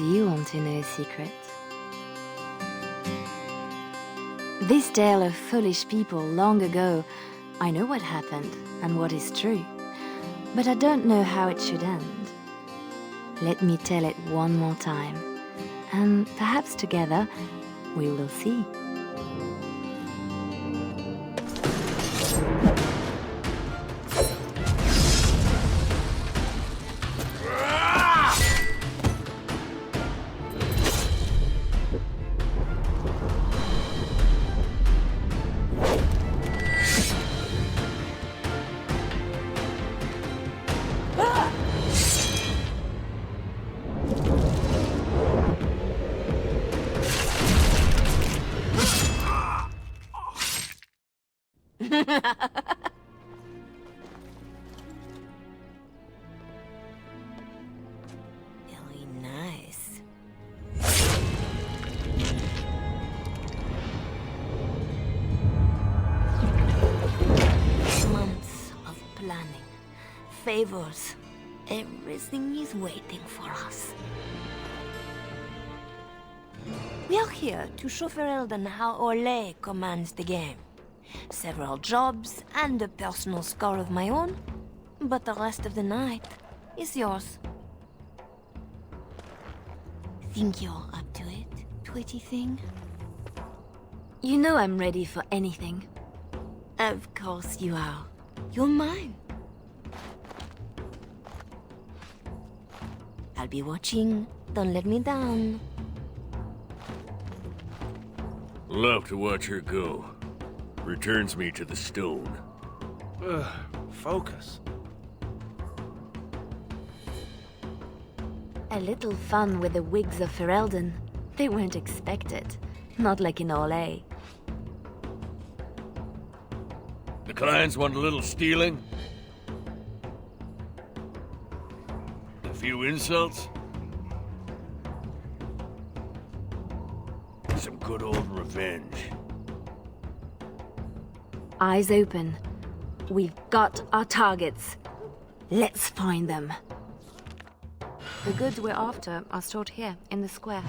you want to know a secret? This tale of foolish people long ago, I know what happened and what is true, but I don't know how it should end. Let me tell it one more time, and perhaps together we will see. Very nice. Months of planning, favors, everything is waiting for us. We are here to show Ferelden how Ole commands the game. Several jobs and a personal score of my own, but the rest of the night is yours. Think you're up to it, pretty thing? You know I'm ready for anything. Of course you are. You're mine. I'll be watching. Don't let me down. Love to watch her go. Returns me to the stone. Focus. A little fun with the wigs of Ferelden. They weren't expected. Not like in Ole. The clients want a little stealing? A few insults? Some good old revenge. Eyes open. We've got our targets. Let's find them. The goods we're after are stored here, in the square.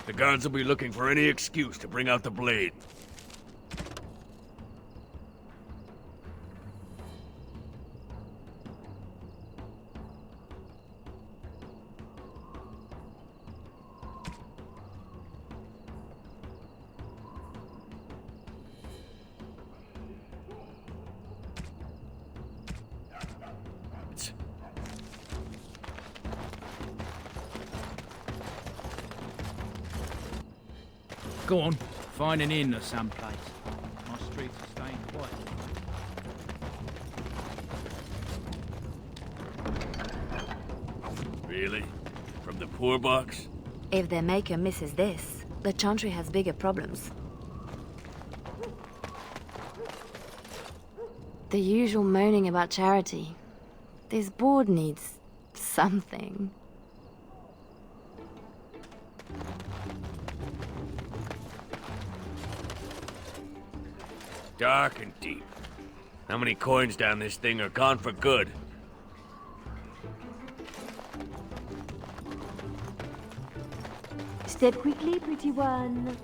The guards will be looking for any excuse to bring out the blade. Go on, find an inn or someplace. My streets are staying quiet. Really? From the poor box? If their maker misses this, the Chantry has bigger problems. The usual moaning about charity. This board needs something. Dark and deep. How many coins down this thing are gone for good? Step quickly, pretty one.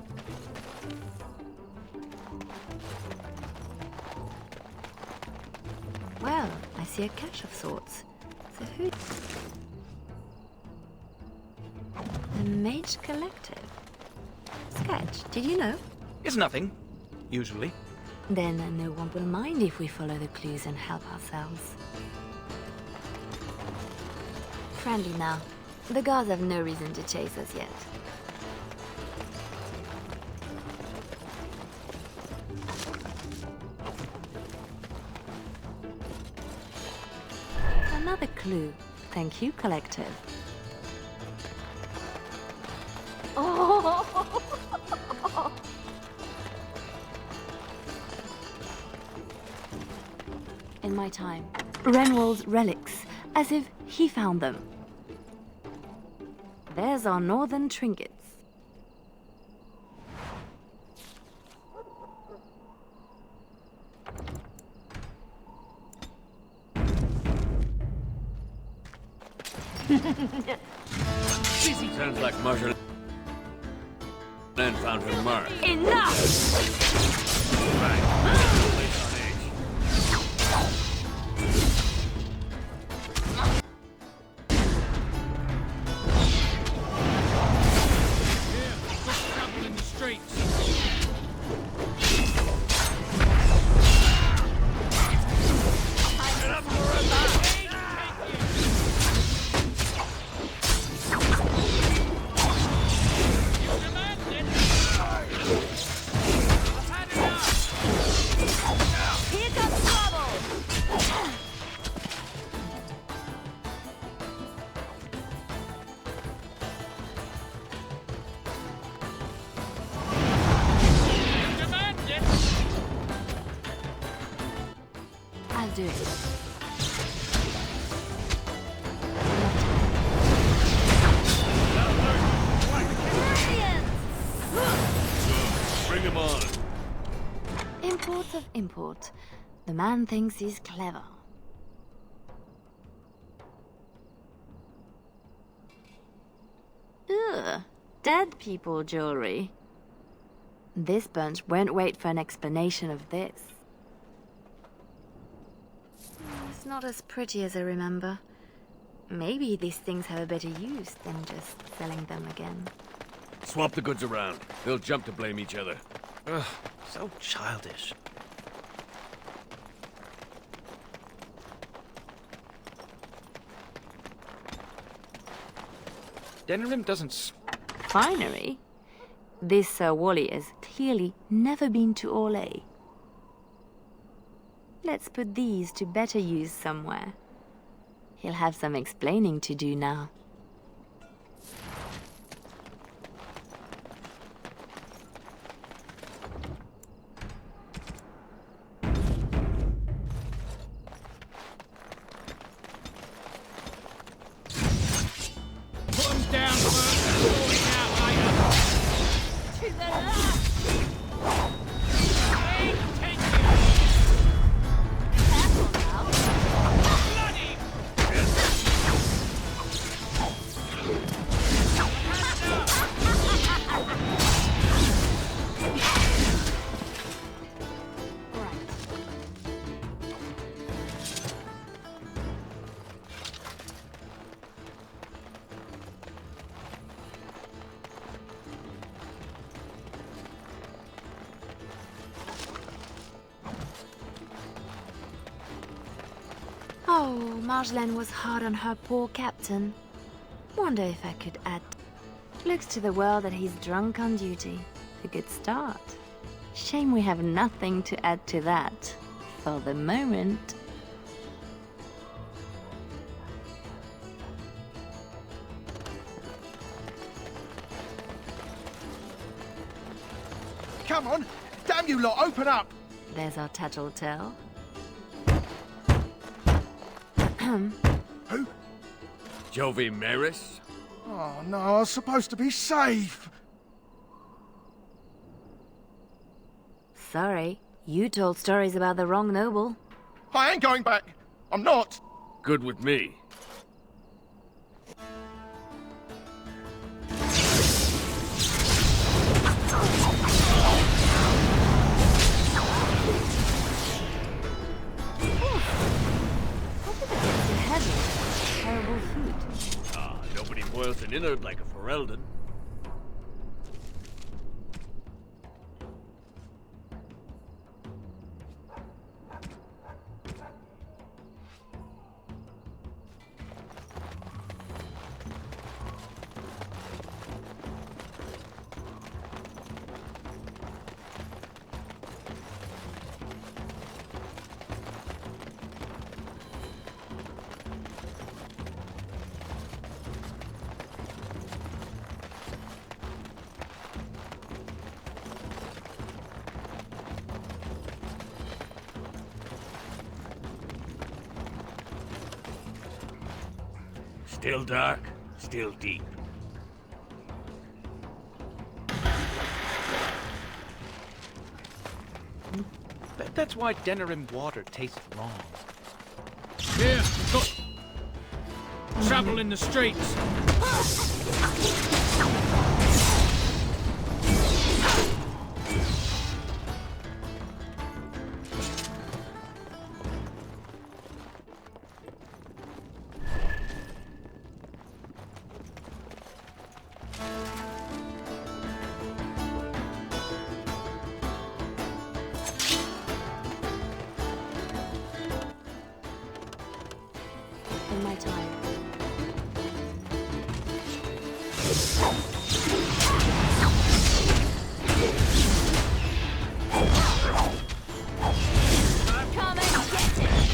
Well, I see a cache of sorts. So who... The Mage Collective. Sketch, did you know? It's nothing, usually. Then no one will mind if we follow the clues and help ourselves. Friendly now. The guards have no reason to chase us yet. Another clue. Thank you, Collective. Oh! In my time, Renwald's relics, as if he found them. There's our northern trinkets. Sounds like Marshall then found her mark. Enough! Right. Place on edge. Here, got trouble in the streets. Get up for a back. Here comes trouble! I'll do it. Bring him on. Import of import. The man thinks he's clever. Ugh, dead people jewelry. This bunch won't wait for an explanation of this. It's not as pretty as I remember. Maybe these things have a better use than just selling them again. Swap the goods around. They'll jump to blame each other. Ugh, so childish. Denerim doesn't... Finery? This Sir Wally has clearly never been to Orlais. Let's put these to better use somewhere. He'll have some explaining to do now. Put 'em down first and sort it out later. To the left! Careful now. Bloody! Right. Oh, Marjolaine was hard on her poor captain. Wonder if I could add... Looks to the world that he's drunk on duty. A good start. Shame we have nothing to add to that. For the moment. Come on! Damn you lot, open up! There's our tattletale. Who? Jovi Maris? Oh no, I was supposed to be safe! Sorry, you told stories about the wrong noble. I ain't going back! I'm not! Good with me. Terrible food. Ah, nobody boils an innard like a Ferelden. Still dark, still deep. Bet that's why dinner in water tastes wrong. Here, we've got trouble in the streets. In my time. Come and get it!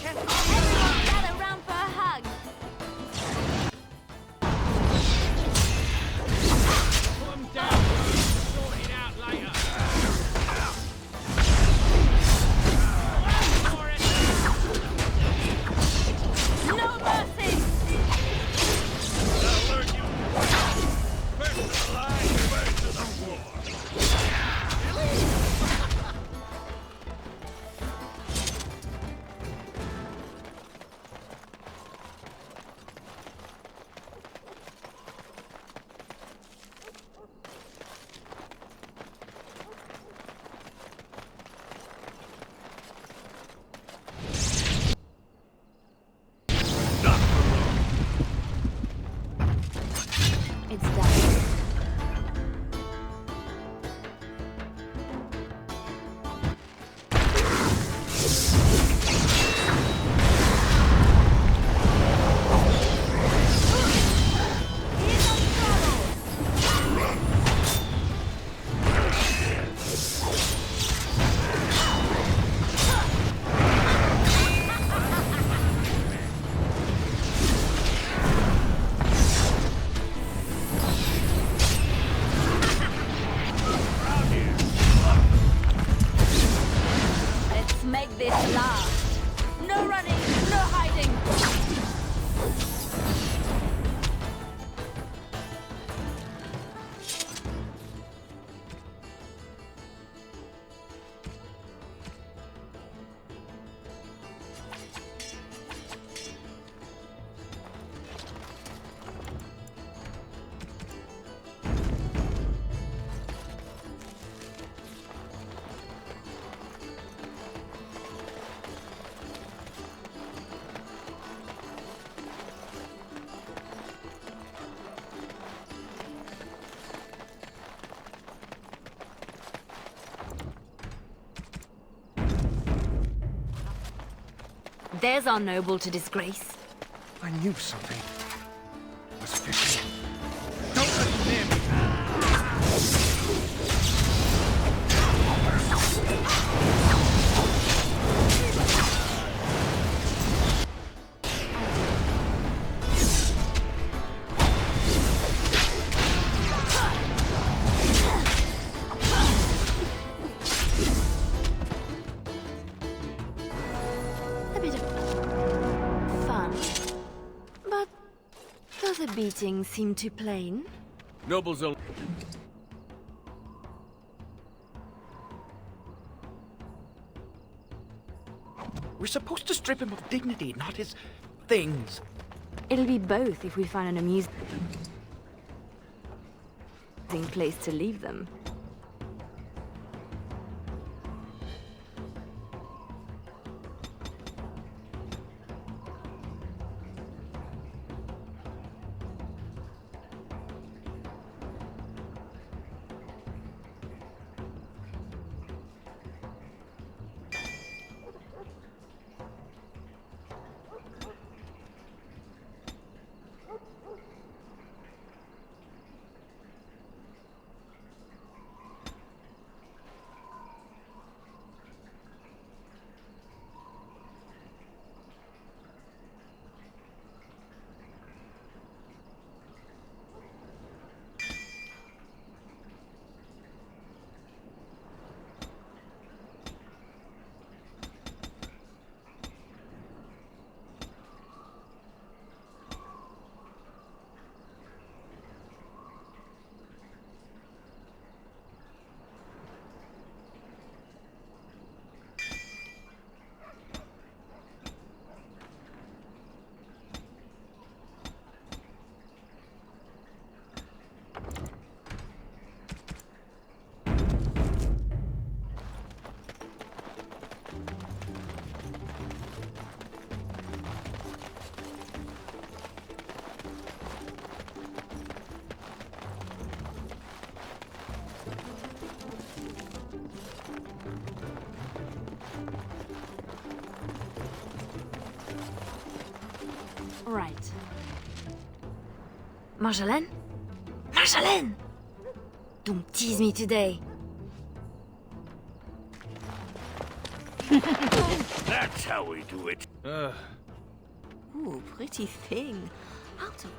Everyone gather round for a hug! Put 'em down, sort it out later. No mercy! I'll learn you. First to the line, first to the war. It's done. Let's make this last. No running, no hiding. There's our noble to disgrace. I knew something was fishy. Don't let them near me. meeting seem too plain? Nobles only. We're supposed to strip him of dignity, not his things. It'll be both if we find an amusing place to leave them. Right. Marjolaine? Marjolaine! Don't tease me today. That's how we do it. Ooh, pretty thing. Out of...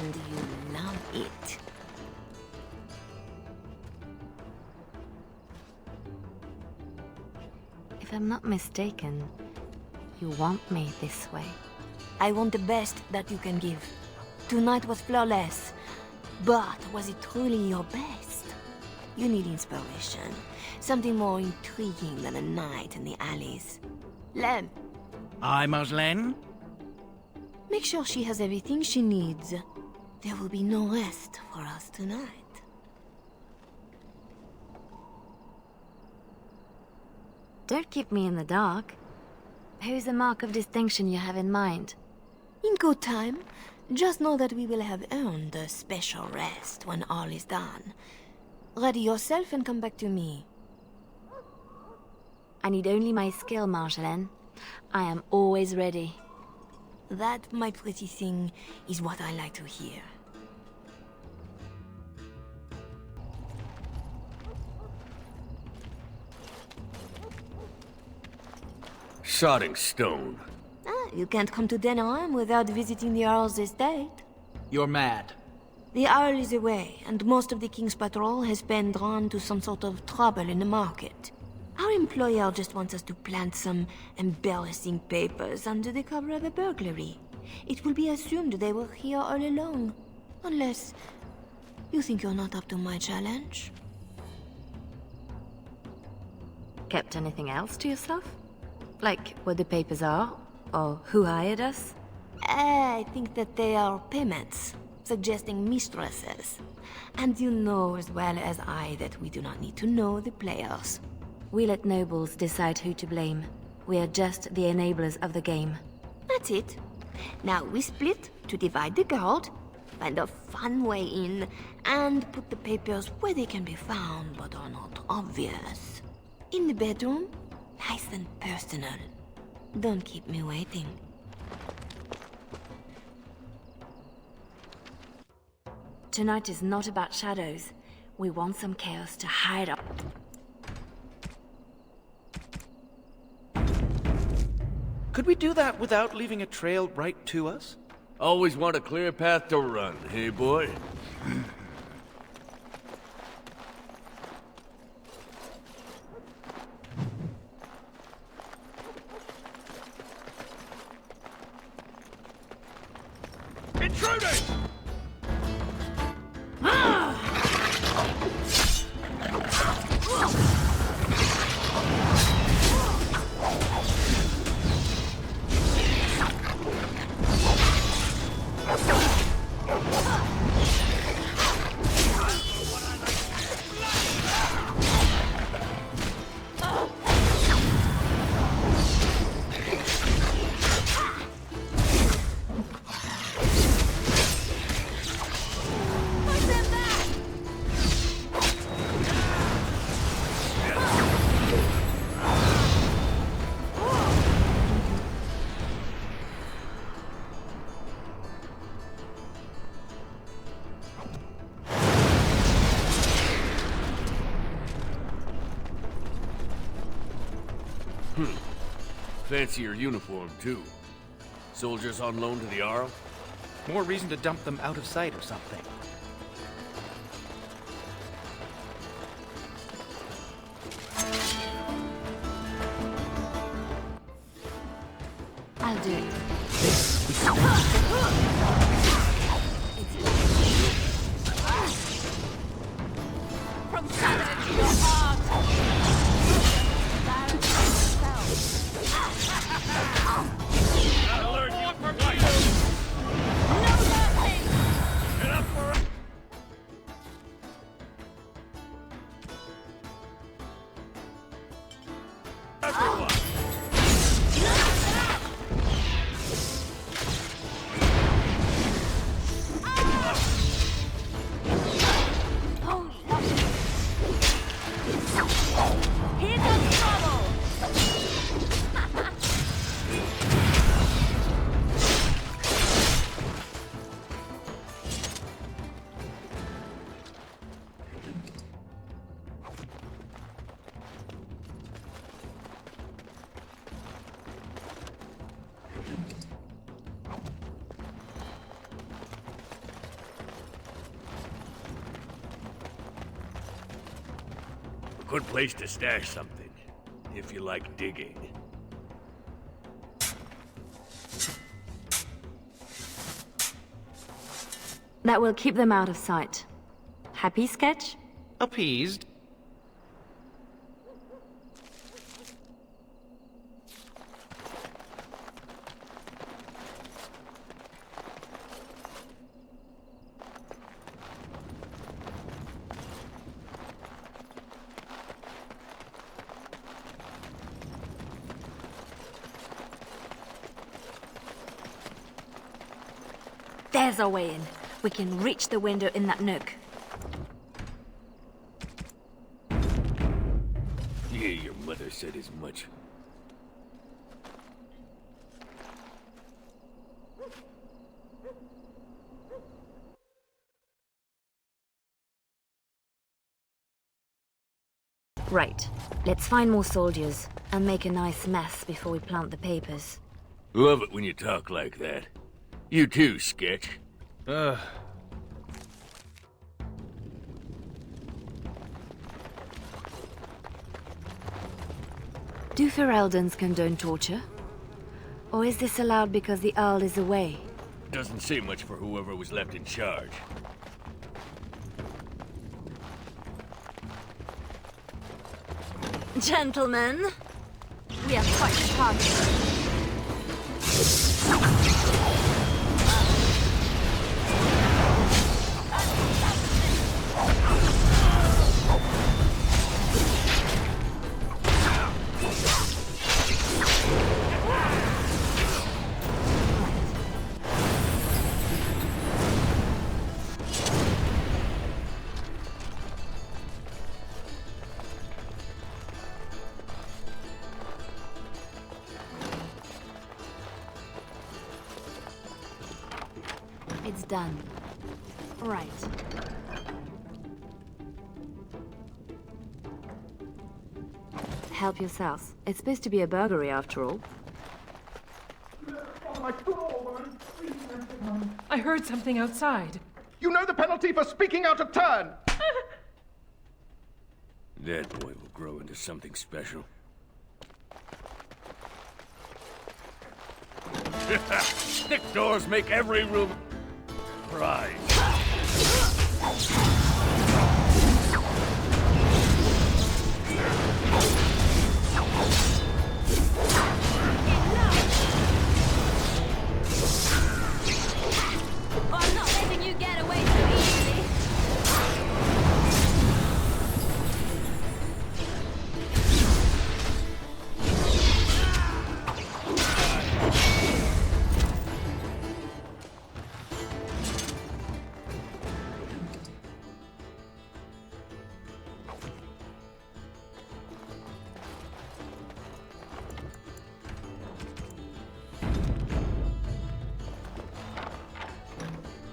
And you love it. If I'm not mistaken, you want me this way. I want the best that you can give. Tonight was flawless, but was it truly your best? You need inspiration, something more intriguing than a night in the alleys. Lem, Aye, Marjolaine? make sure she has everything she needs. There will be no rest for us tonight. Don't keep me in the dark. Who's the mark of distinction you have in mind? In good time. Just know that we will have earned a special rest when all is done. Ready yourself and come back to me. I need only my skill, Marjolaine. I am always ready. That, my pretty thing, is what I like to hear. Sodding stone. You can't come to Denerim without visiting the Earl's estate. You're mad. The Earl is away, and most of the King's patrol has been drawn to some sort of trouble in the market. Our employer just wants us to plant some embarrassing papers under the cover of a burglary. It will be assumed they were here all along. Unless you think you're not up to my challenge. Kept anything else to yourself? Like what the papers are? Or who hired us? I think that they are payments, suggesting mistresses. And you know as well as I that we do not need to know the players. We let nobles decide who to blame. We are just the enablers of the game. That's it. Now we split to divide the gold, find a fun way in, and put the papers where they can be found but are not obvious. In the bedroom, nice and personal. Don't keep me waiting. Tonight is not about shadows. We want some chaos to hide up. Could we do that without leaving a trail right to us? Always want a clear path to run, hey boy? Intruders! Fancy your uniform, too. Soldiers on loan to the Arl? More reason to dump them out of sight or something. I'll do it. From silence to your heart. I'll learn you for me! No mercy! Get up for it! Everyone! Here comes trouble! Good place to stash something, if you like digging. That will keep them out of sight. Happy, Sketch? Appeased. There's our way in. We can reach the window in that nook. Yeah, your mother said as much. Right. Let's find more soldiers and make a nice mess before we plant the papers. Love it when you talk like that. You too, Sketch. Do Ferelden's condone torture? Or is this allowed because the Arl is away? Doesn't say much for whoever was left in charge. Gentlemen, we have quite the party. It's done. Right. Help yourselves. It's supposed to be a burglary after all. I heard something outside. You know the penalty for speaking out of turn! That boy will grow into something special. Thick doors make every room... prize. I'm not letting you get away so easily.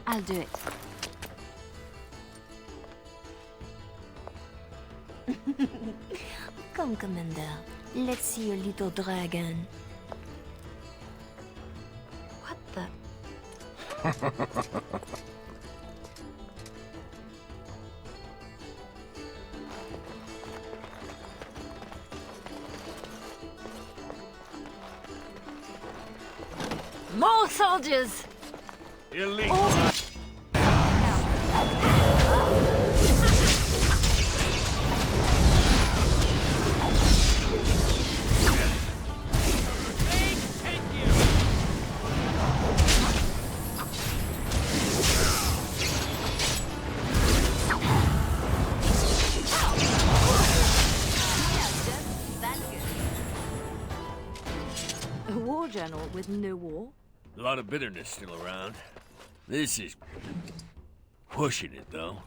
I'll do it. Come, Commander. Let's see your little dragon. What the? More soldiers! Elite. A war journal with no war? A lot of bitterness still around. This is pushing it, though.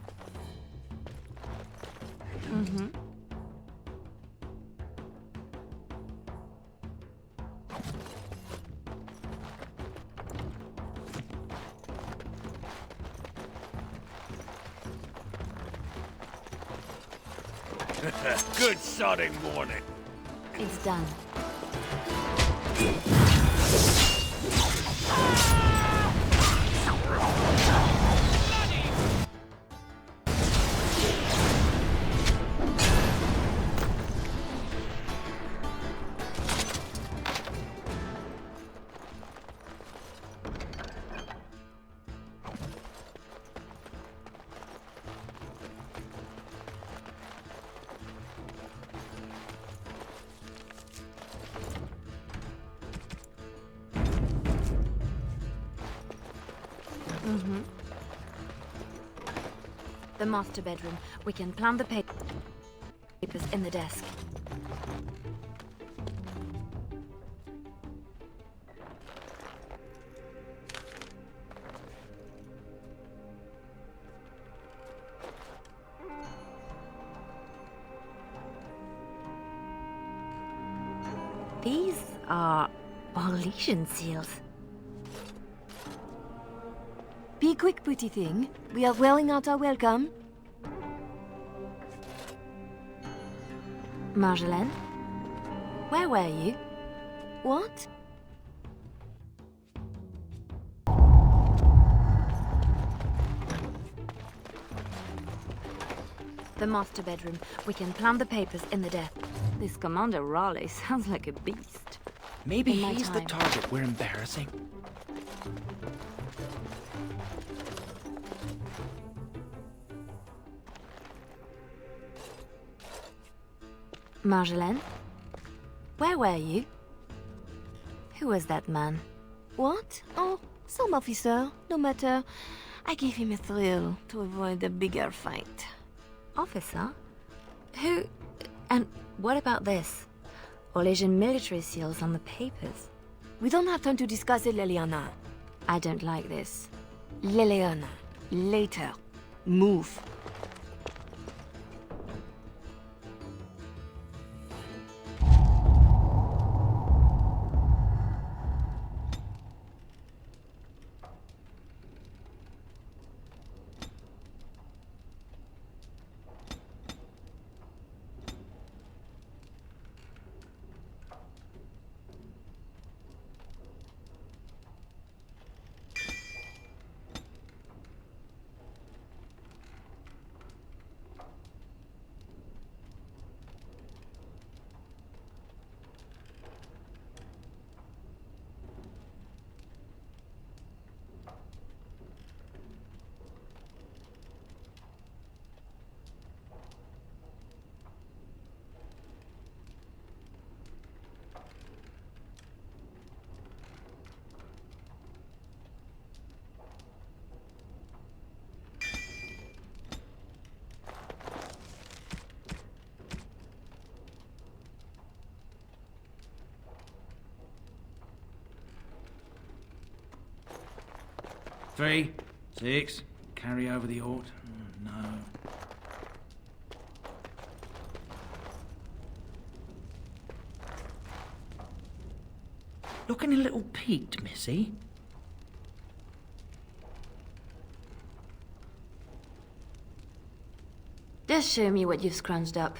Mm-hmm. Good sodding morning. It's done. Mm-hmm. The master bedroom. We can plant the papers in the desk. These are Orlesian seals. Be quick, pretty thing. We are wearing out our welcome. Marjolaine? Where were you? What? The master bedroom. We can plant the papers in the desk. This Commander Raleigh sounds like a beast. Maybe In my he's the time. target we're embarrassing. Marjolaine? Where were you? Who was that man? What? Oh, some officer. No matter. I gave him a thrill to avoid a bigger fight. Officer? Who? And what about this? Orlesian military seals on the papers. We don't have time to discuss it, Leliana. I don't like this. Leliana. Later. Move. 3, 6. Carry over the ought. No. Looking a little peaked, Missy. Just show me what you've scrunched up.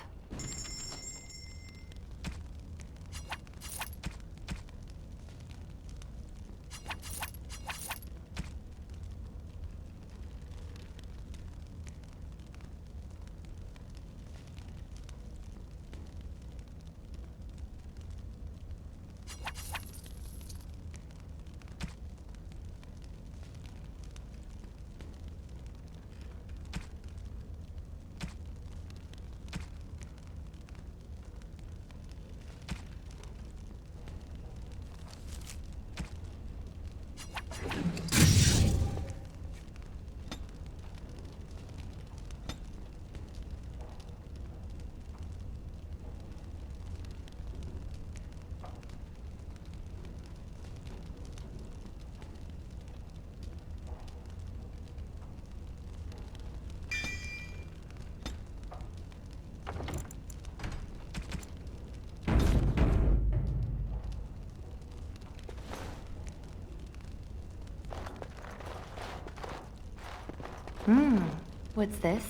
What's this?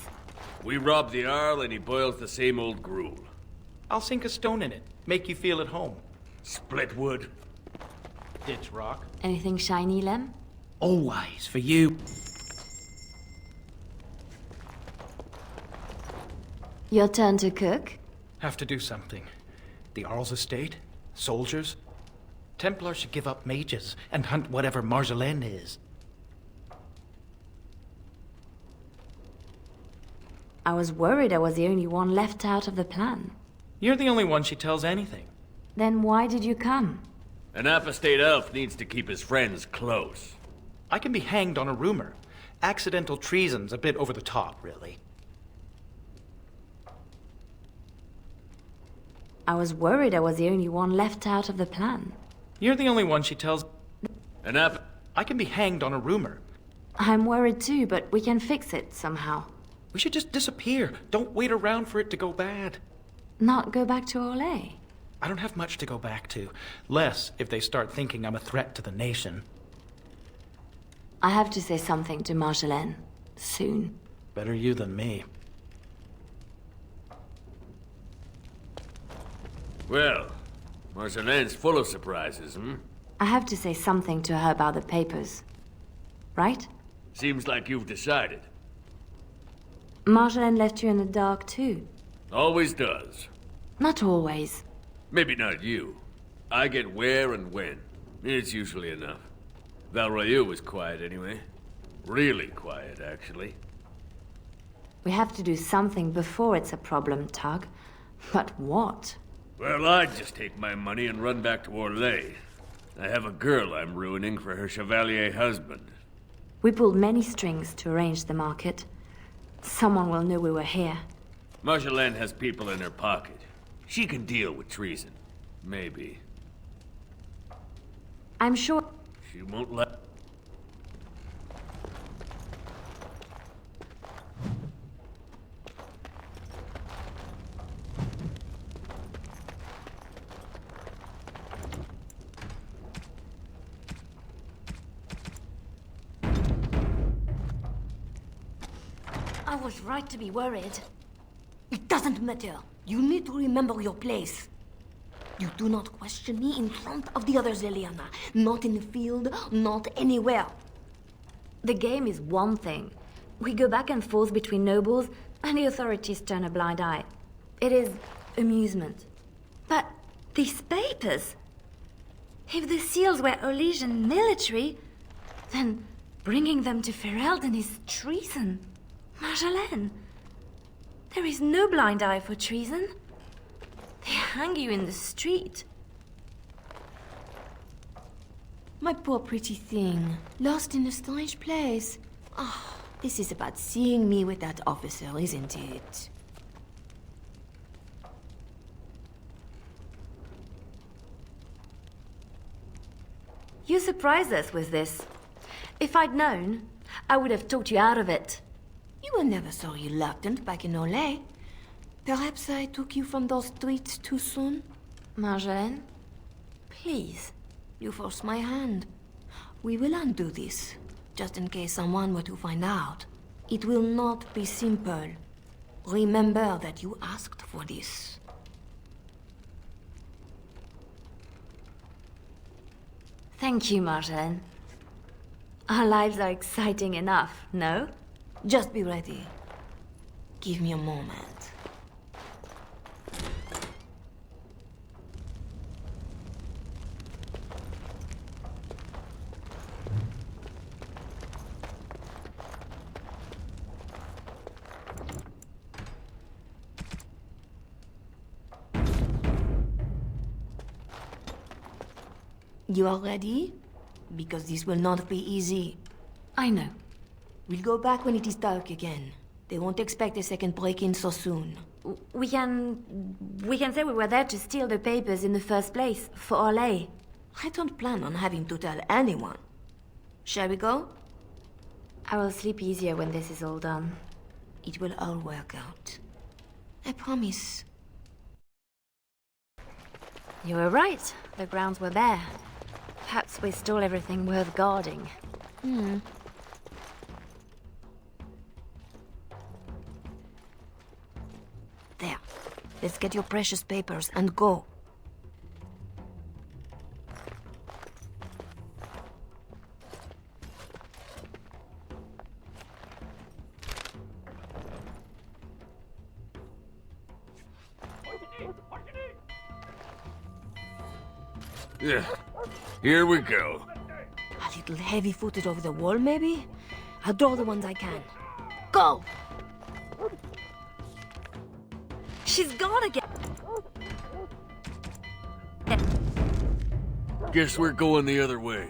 We rob the Arl and he boils the same old gruel. I'll sink a stone in it. Make you feel at home. Split wood. Ditch rock. Anything shiny, Lem? Always for you. Your turn to cook? Have to do something. The Arl's estate, soldiers. Templars should give up mages and hunt whatever Marjolaine is. I was worried I was the only one left out of the plan. You're the only one she tells anything. Then why did you come? An apostate elf needs to keep his friends close. I can be hanged on a rumor. Accidental treason's a bit over the top, really. I was worried I was the only one left out of the plan. You're the only one she tells... An I can be hanged on a rumor. I'm worried too, but we can fix it somehow. We should just disappear. Don't wait around for it to go bad. Not go back to Orlais? I don't have much to go back to. Less if they start thinking I'm a threat to the nation. I have to say something to Marjolaine. Soon. Better you than me. Well, Marjolaine's full of surprises, hmm? I have to say something to her about the papers. Right? Seems like you've decided. Marjolaine left you in the dark too. Always does. Not always. Maybe not you. I get where and when. It's usually enough. Valroyu was quiet anyway. Really quiet, actually. We have to do something before it's a problem, Tug. But what? Well, I'd just take my money and run back to Orlais. I have a girl I'm ruining for her chevalier husband. We pulled many strings to arrange the market. Someone will know we were here. Marjolaine has people in her pocket. She can deal with treason. Maybe. I'm sure... She won't let... I was right to be worried. It doesn't matter. You need to remember your place. You do not question me in front of the others, Leliana. Not in the field, not anywhere. The game is one thing. We go back and forth between nobles, and the authorities turn a blind eye. It is amusement. But these papers... If the seals were Orlesian military, then bringing them to Ferelden is treason. Marjolaine, there is no blind eye for treason. They hang you in the street. My poor pretty thing, lost in a strange place. Ah, this is about seeing me with that officer, isn't it? You surprised us with this. If I'd known, I would have talked you out of it. You were never so reluctant back in Olay. Perhaps I took you from those streets too soon? Marjolaine, please. You forced my hand. We will undo this, just in case someone were to find out. It will not be simple. Remember that you asked for this. Thank you, Marjolaine. Our lives are exciting enough, no? Just be ready. Give me a moment. You are ready? Because this will not be easy. I know. We'll go back when it is dark again. They won't expect a second break-in so soon. We can say we were there to steal the papers in the first place, for Olay. I don't plan on having to tell anyone. Shall we go? I will sleep easier when this is all done. It will all work out. I promise. You were right. The grounds were bare. Perhaps we stole everything worth guarding. There. Let's get your precious papers and go. Yeah. Here we go. A little heavy-footed over the wall, maybe? I'll draw the ones I can. Go! She's gone again! Guess we're going the other way.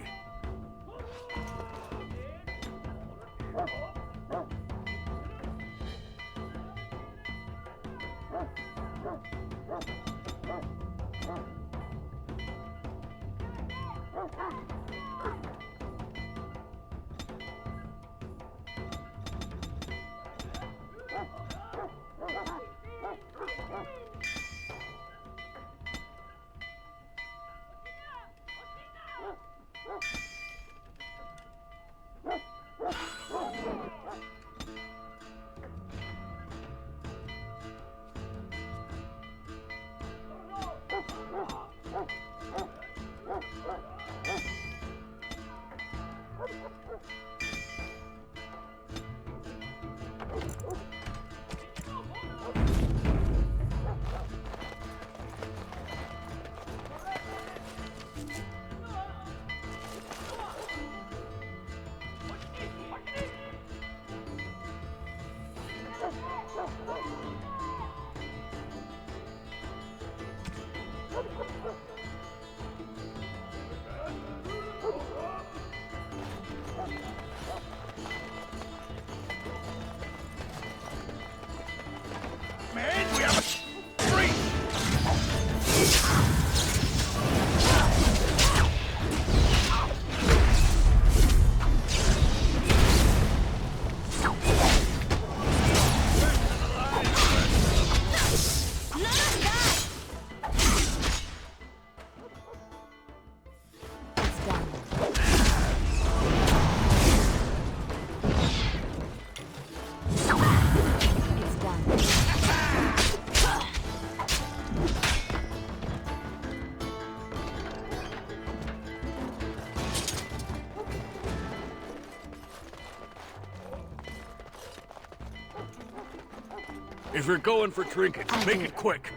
If you're going for trinkets, make it quick.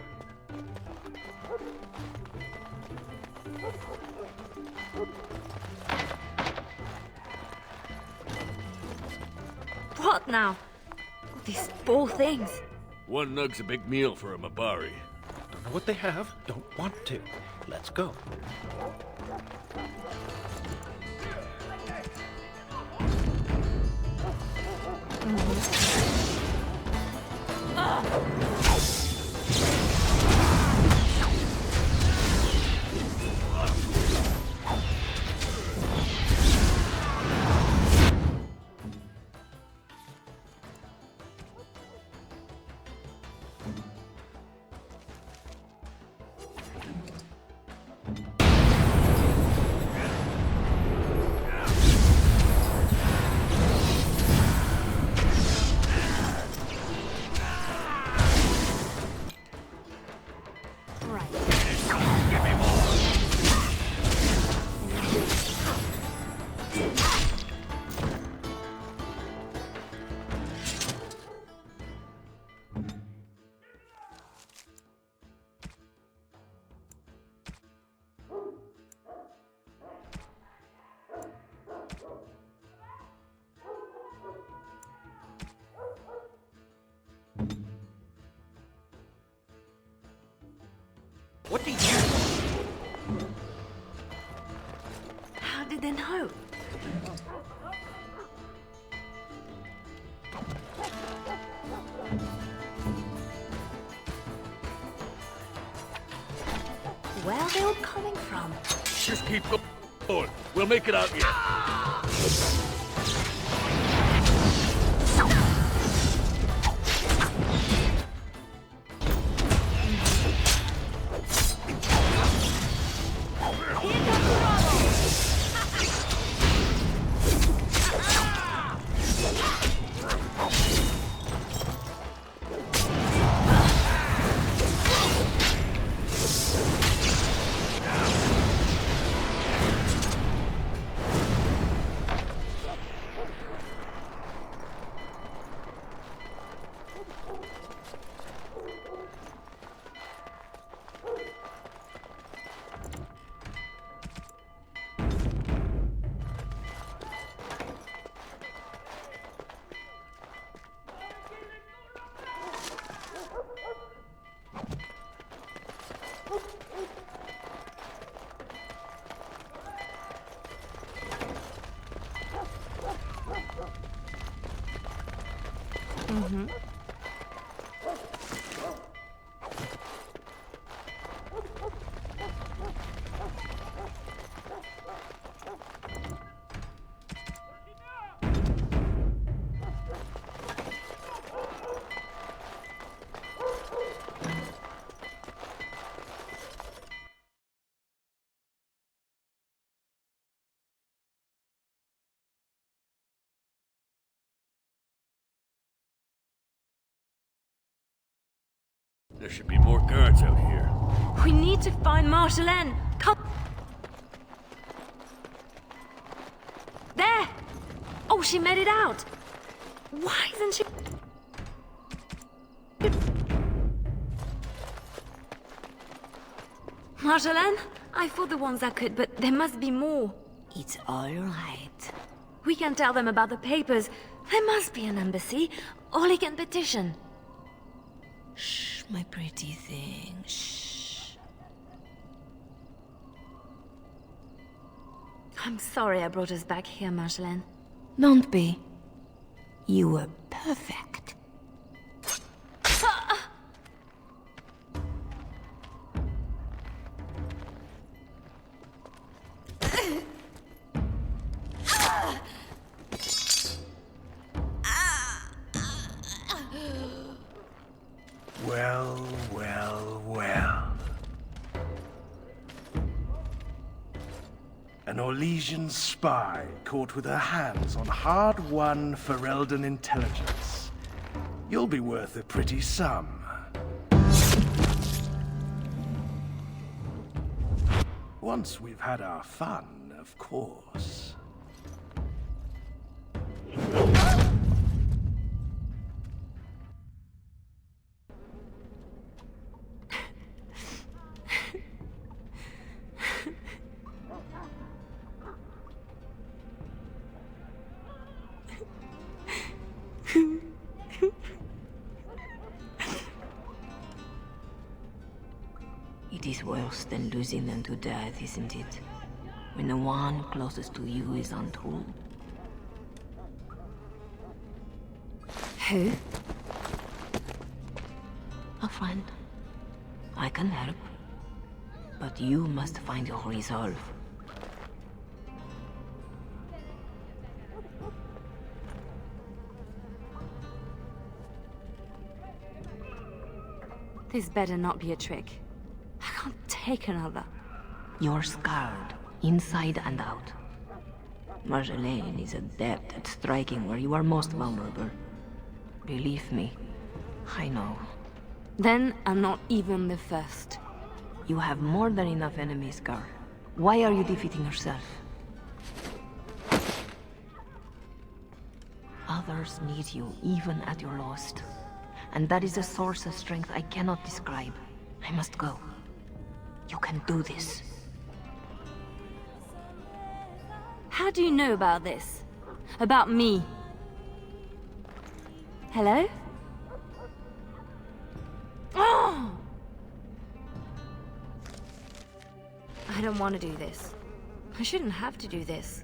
What now? These poor things. One nug's a big meal for a Mabari. Don't know what they have, don't want to. Let's go. What do you... How did they know? Where are they all coming from? Just keep going. We'll make it out yet. There should be more guards out here. We need to find Marjolaine. Come. There! Oh, she made it out. Why isn't she... Marjolaine? I fought the ones that could, but there must be more. It's all right. We can tell them about the papers. There must be an embassy, or they can petition. Shh, my pretty thing, shh. I'm sorry I brought us back here, Marjolaine. Don't be. You were perfect. Well, well, well. An Orlesian spy caught with her hands on hard-won Ferelden intelligence. You'll be worth a pretty sum. Once we've had our fun, of course. It is worse than losing them to death, isn't it? When the one closest to you is untold. Who? A friend. I can help. But you must find your resolve. This better not be a trick. I can't take another. You're scarred, inside and out. Marjolaine is adept at striking where you are most vulnerable. Believe me, I know. Then I'm not even the first. You have more than enough enemies, girl. Why are you defeating yourself? Others need you even at your lowest. And that is a source of strength I cannot describe. I must go. You can do this. How do you know about this? About me? Hello? Oh! I don't want to do this. I shouldn't have to do this.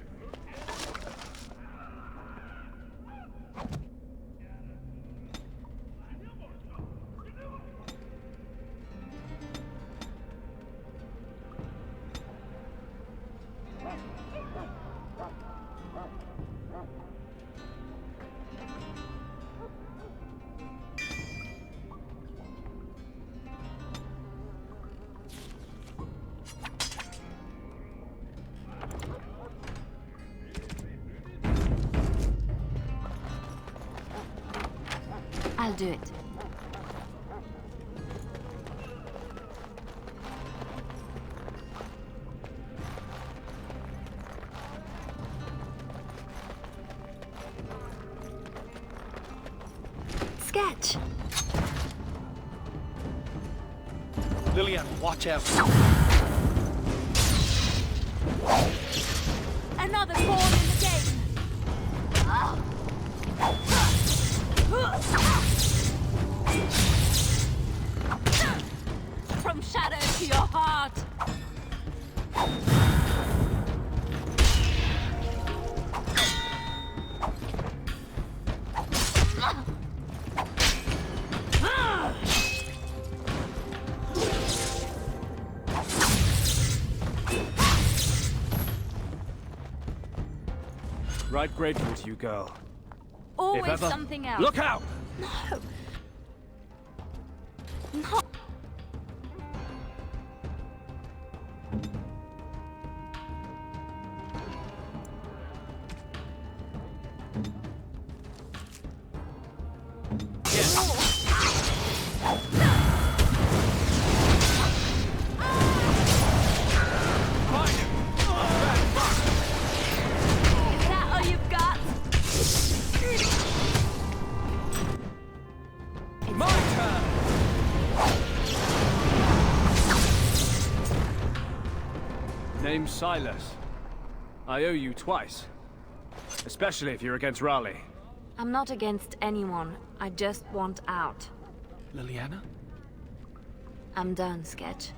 I'll do it. Sketch. Lillian, watch out. Another pawn in the game. From shadow to your heart. Right grateful to you, girl. Always If ever- something else. Look out! No. No. Is that all you've got? My turn! Name's Silas. I owe you twice. Especially if you're against Raleigh. I'm not against anyone. I just want out. Liliana? I'm done, Sketch.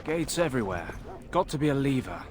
Gates everywhere. Got to be a lever.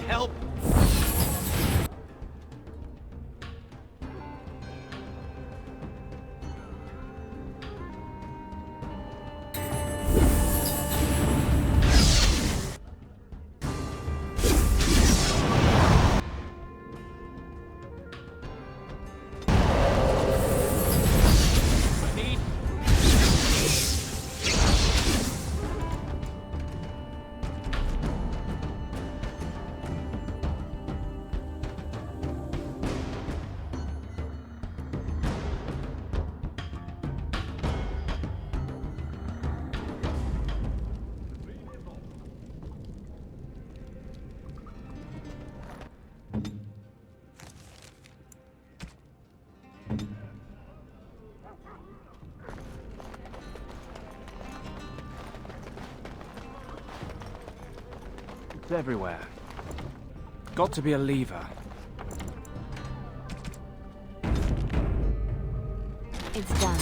help! It's everywhere. Got to be a lever. It's done.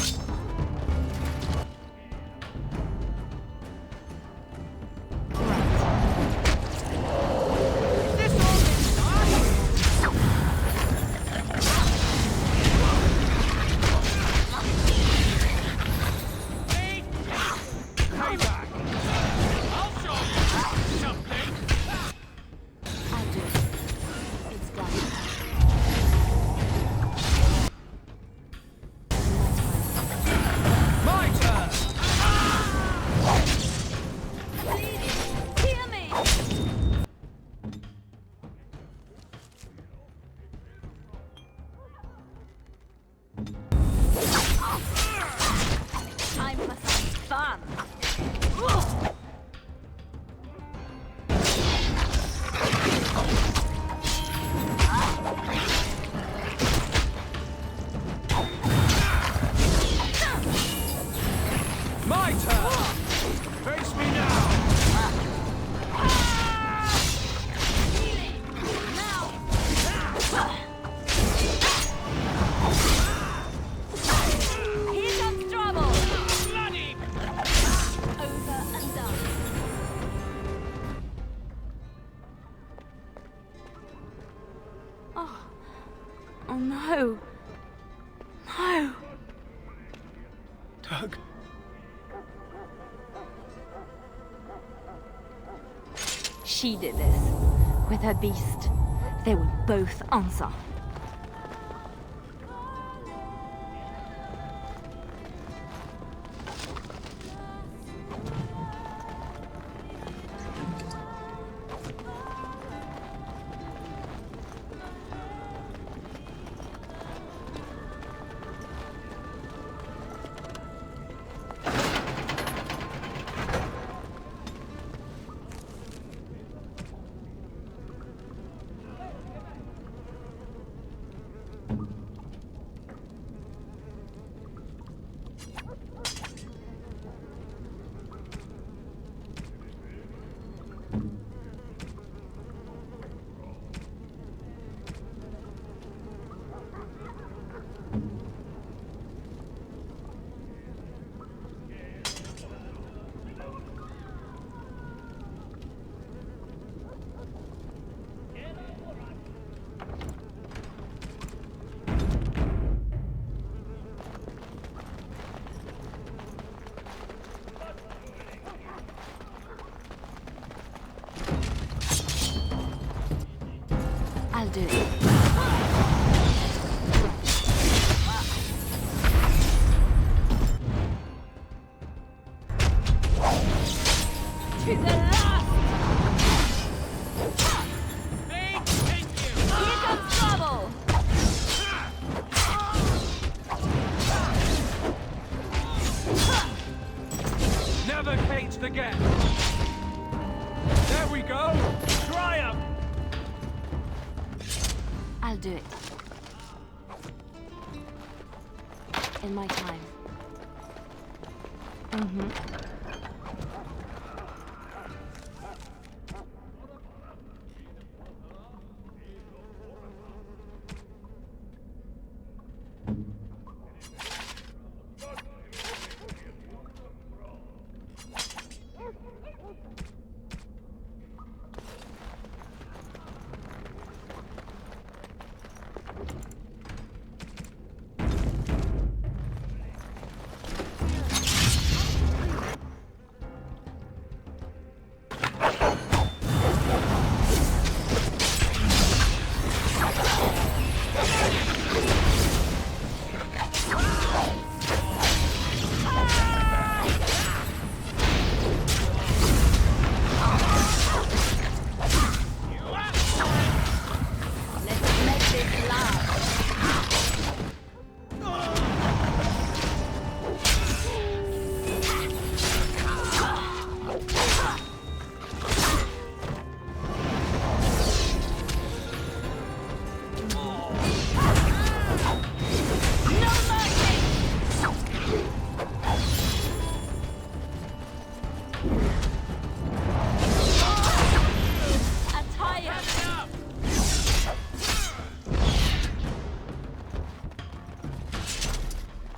Oh no. No. Doug. She did this. With her beast. They will both answer. I'll do it. To the last! Here comes trouble! Never caged again. There we go. Triumph. I'll do it. In my time.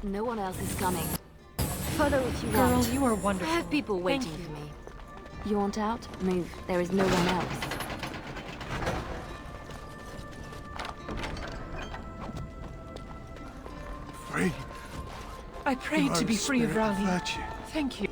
No one else is coming. Follow if you Girl, want. you are I wonderful. have people waiting Thank you. for me. You want out? Move. There is no one else. Free. I prayed You to are be a free of spirit Raleigh. virtue. Thank you.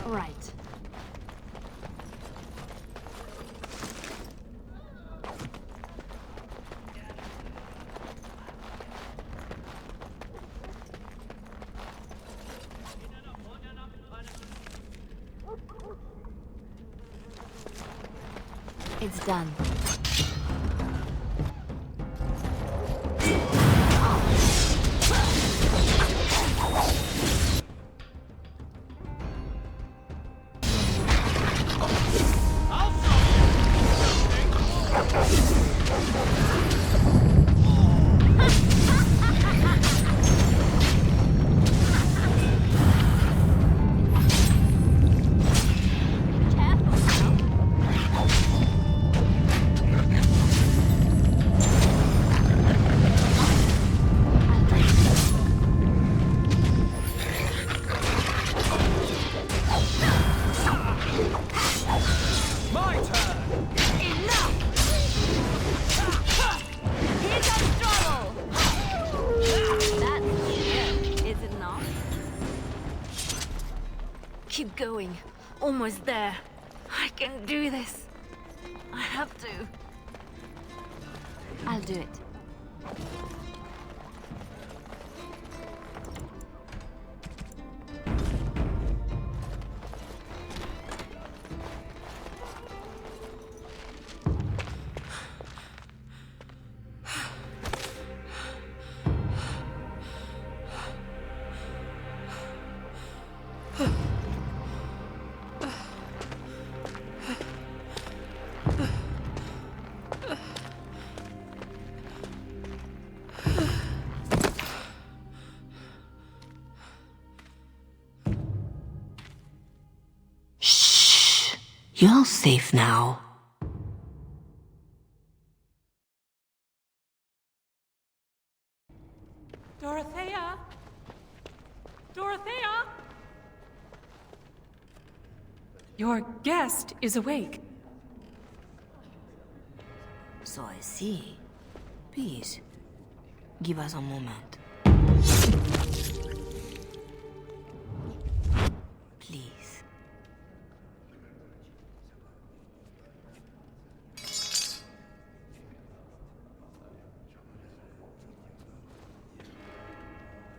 Right. It's done. Keep going. Almost there. I can do this. I have to. I'll do it. You're safe now. Dorothea? Dorothea? Your guest is awake. So I see. Please, give us a moment. Please.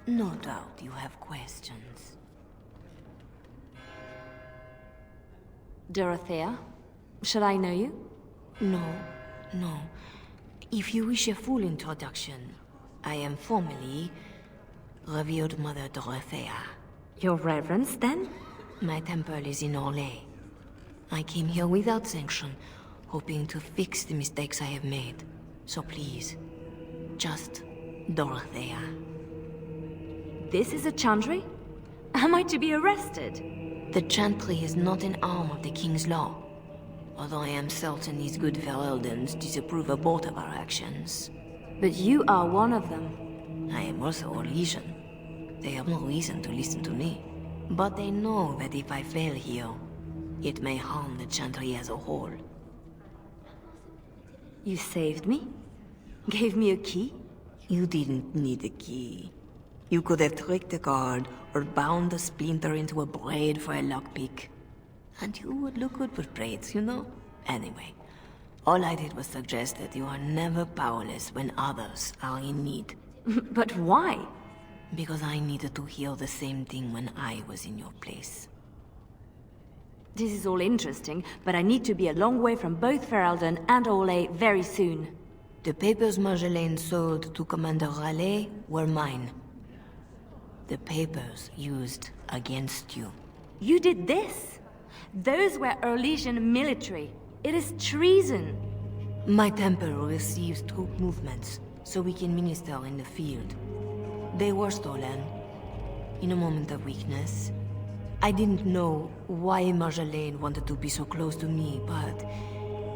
No doubt you have questions. Dorothea? Should I know you? No, no. If you wish a full introduction, I am formally Revered Mother Dorothea. Your Reverence, then? My temple is in Orlais. I came here without sanction, hoping to fix the mistakes I have made. So please, just Dorothea. This is a chantry? Am I to be arrested? The chantry is not an arm of the King's law, although I am certain these good Fereldans disapprove of both of our actions. But you are one of them. I am also a legion. They have no reason to listen to me. But they know that if I fail here, it may harm the chantry as a whole. You saved me? Gave me a key? You didn't need a key. You could have tricked the guard or bound a splinter into a braid for a lockpick. And you would look good with braids, you know? Anyway, all I did was suggest that you are never powerless when others are in need. But why? Because I needed to hear the same thing when I was in your place. This is all interesting, but I need to be a long way from both Ferelden and Orlais very soon. The papers Marjolaine sold to Commander Raleigh were mine. The papers used against you. You did this? Those were Erlesian military. It is treason. My temple receives troop movements, so we can minister in the field. They were stolen, in a moment of weakness. I didn't know why Marjolaine wanted to be so close to me, but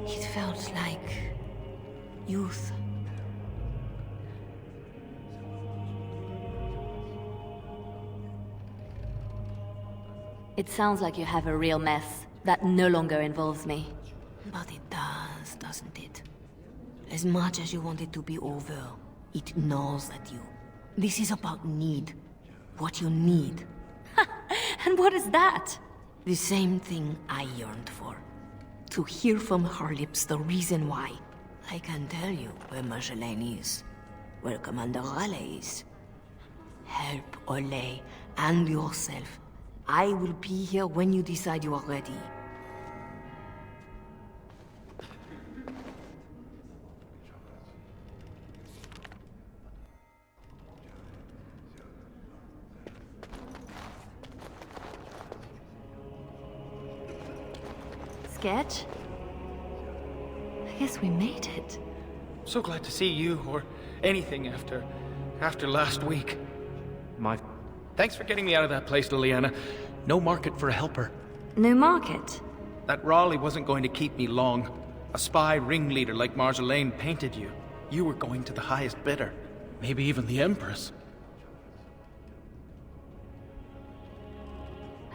it felt like youth. It sounds like you have a real mess that no longer involves me. But it does, doesn't it? As much as you want it to be over, it gnaws at you. This is about need. What you need. And what is that? The same thing I yearned for. To hear from her lips the reason why. I can tell you where Marjolaine is. Where Commander Raleigh is. Help Ole and yourself. I will be here when you decide you are ready. Sketch? I guess we made it. So glad to see you, or anything after last week. Thanks for getting me out of that place, Leliana. No market for a helper. No market? That Raleigh wasn't going to keep me long. A spy ringleader like Marjolaine painted you. You were going to the highest bidder. Maybe even the Empress.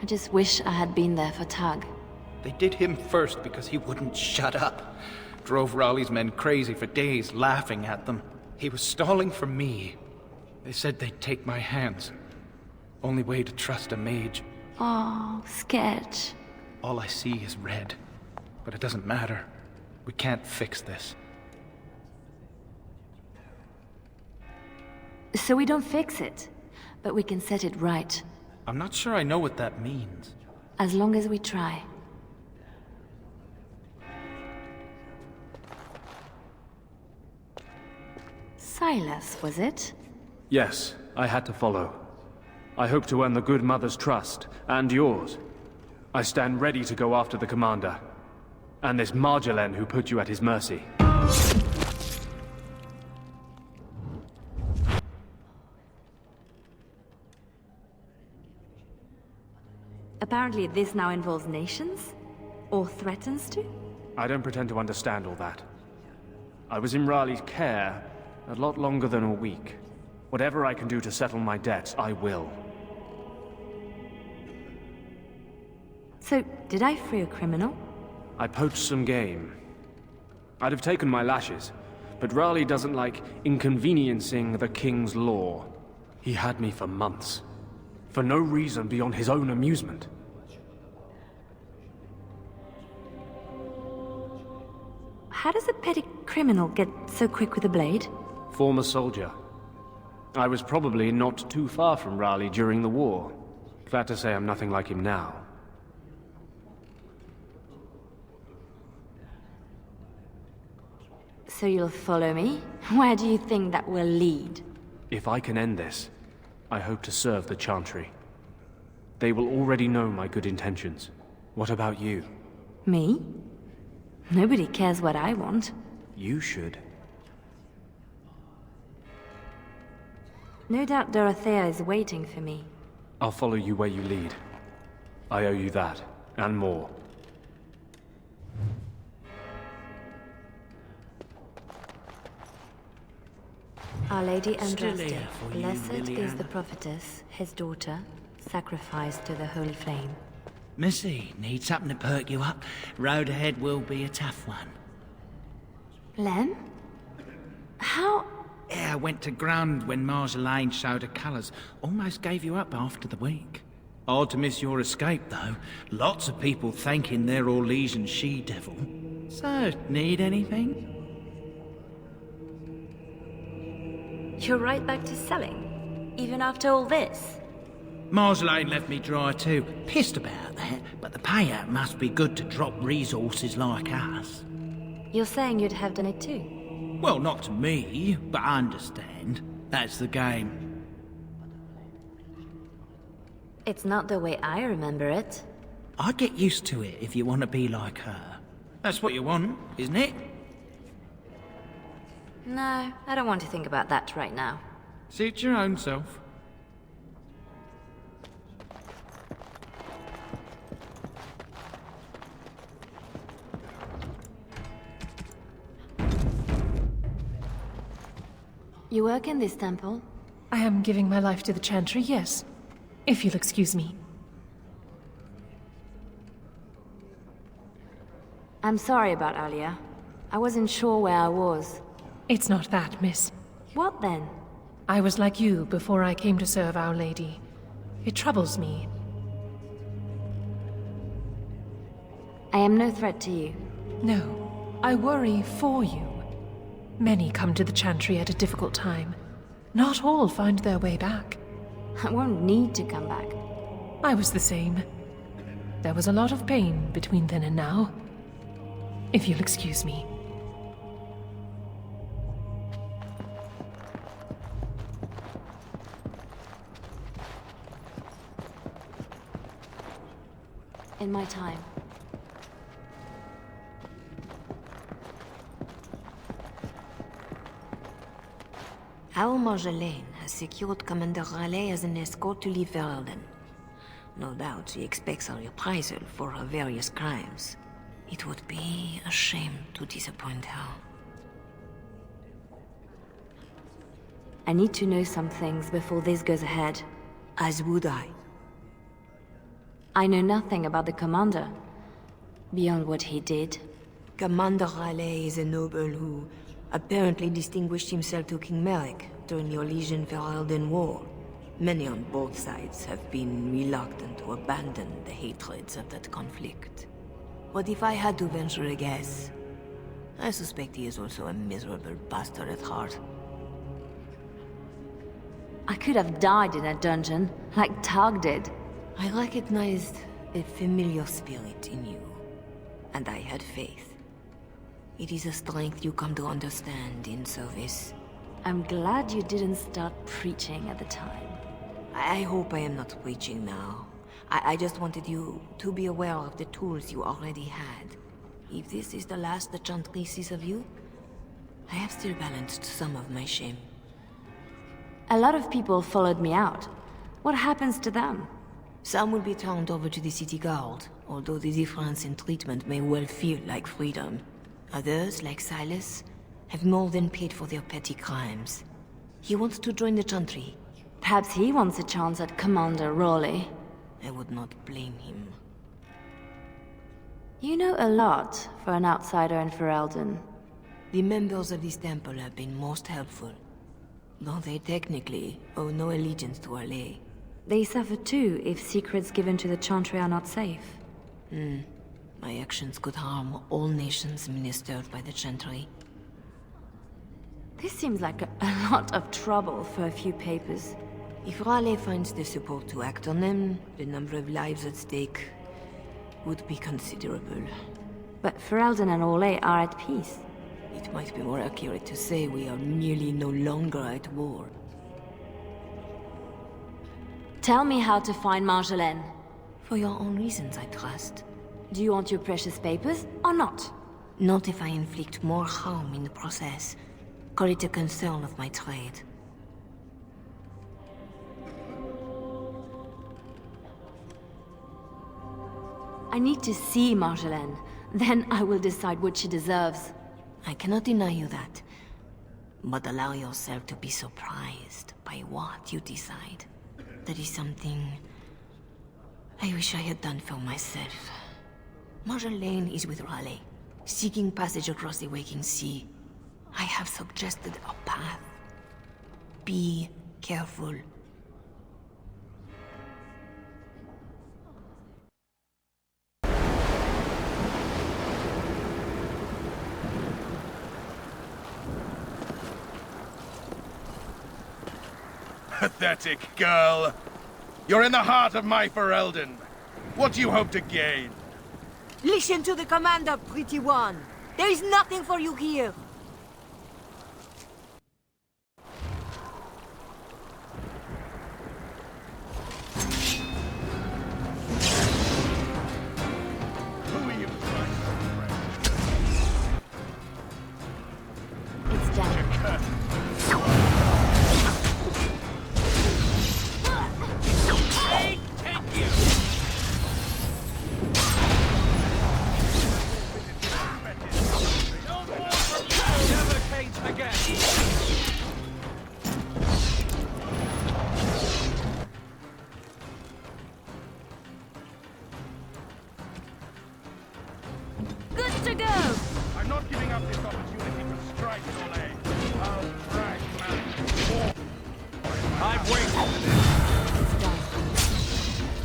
I just wish I had been there for Tug. They did him first because he wouldn't shut up. Drove Raleigh's men crazy for days, laughing at them. He was stalling for me. They said they'd take my hands. Only way to trust a mage. Oh, Sketch. All I see is red. But it doesn't matter. We can't fix this. So we don't fix it, but we can set it right. I'm not sure I know what that means. As long as we try. Silas, was it? Yes, I had to follow. I hope to earn the good mother's trust, and yours. I stand ready to go after the commander. And this Marjolaine who put you at his mercy. Apparently this now involves nations? Or threatens to? I don't pretend to understand all that. I was in Raleigh's care a lot longer than a week. Whatever I can do to settle my debts, I will. So, did I free a criminal? I poached some game. I'd have taken my lashes, but Raleigh doesn't like inconveniencing the king's law. He had me for months. For no reason beyond his own amusement. How does a petty criminal get so quick with a blade? Former soldier. I was probably not too far from Raleigh during the war. Glad to say I'm nothing like him now. So you'll follow me? Where do you think that will lead? If I can end this, I hope to serve the Chantry. They will already know my good intentions. What about you? Me? Nobody cares what I want. You should. No doubt Dorothea is waiting for me. I'll follow you where you lead. I owe you that, and more. Our Lady Still Andraste, here for you, blessed is Liliana. the prophetess, his daughter, sacrificed to the holy flame. Missy, need something to perk you up. Road ahead will be a tough one. Lem? How? Yeah, I went to ground when Marjolaine showed her colours. Almost gave you up after the week. Hard to miss your escape, though. Lots of people thanking their Orlesian she-devil. So, need anything? You're right back to selling? Even after all this? Marjolaine left me dry too. Pissed about that, but the payout must be good to drop resources like us. You're saying you'd have done it too? Well, not to me, but I understand. That's the game. It's not the way I remember it. I'd get used to it if you want to be like her. That's what you want, isn't it? No, I don't want to think about that right now. Suit your own self. You work in this temple? I am giving my life to the Chantry, yes. If you'll excuse me. I'm sorry about earlier. I wasn't sure where I was. It's not that, miss. What then? I was like you before I came to serve Our Lady. It troubles me. I am no threat to you. No, I worry for you. Many come to the Chantry at a difficult time. Not all find their way back. I won't need to come back. I was the same. There was a lot of pain between then and now. If you'll excuse me. In my time. Our Marjolaine has secured Commander Raleigh as an escort to leave Ferelden. No doubt she expects a reprisal for her various crimes. It would be a shame to disappoint her. I need to know some things before this goes ahead. As would I. I know nothing about the commander, beyond what he did. Commander Raleigh is a noble who apparently distinguished himself to King Merrick during the Orlesian-Ferelden War. Many on both sides have been reluctant to abandon the hatreds of that conflict. But if I had to venture a guess, I suspect he is also a miserable bastard at heart. I could have died in a dungeon, like Targ did. I recognized a familiar spirit in you, and I had faith. It is a strength you come to understand in service. I'm glad you didn't start preaching at the time. I hope I am not preaching now. I just wanted you to be aware of the tools you already had. If this is the last the Chantry sees of you, I have still balanced some of my shame. A lot of people followed me out. What happens to them? Some will be turned over to the city guard, although the difference in treatment may well feel like freedom. Others, like Silas, have more than paid for their petty crimes. He wants to join the Chantry. Perhaps he wants a chance at Commander Raleigh. I would not blame him. You know a lot for an outsider in Ferelden. The members of this temple have been most helpful, though they technically owe no allegiance to Raleigh. They suffer too if secrets given to the Chantry are not safe. My actions could harm all nations ministered by the Chantry. This seems like a lot of trouble for a few papers. If Raleigh finds the support to act on them, the number of lives at stake would be considerable. But Ferelden and Orlais are at peace. It might be more accurate to say we are merely no longer at war. Tell me how to find Marjolaine. For your own reasons, I trust. Do you want your precious papers, or not? Not if I inflict more harm in the process. Call it a concern of my trade. I need to see Marjolaine. Then I will decide what she deserves. I cannot deny you that. But allow yourself to be surprised by what you decide. That is something I wish I had done for myself. Marjolaine is with Raleigh, seeking passage across the waking sea. I have suggested a path. Be careful. Pathetic girl. You're in the heart of my Ferelden. What do you hope to gain? Listen to the commander, pretty one. There is nothing for you here.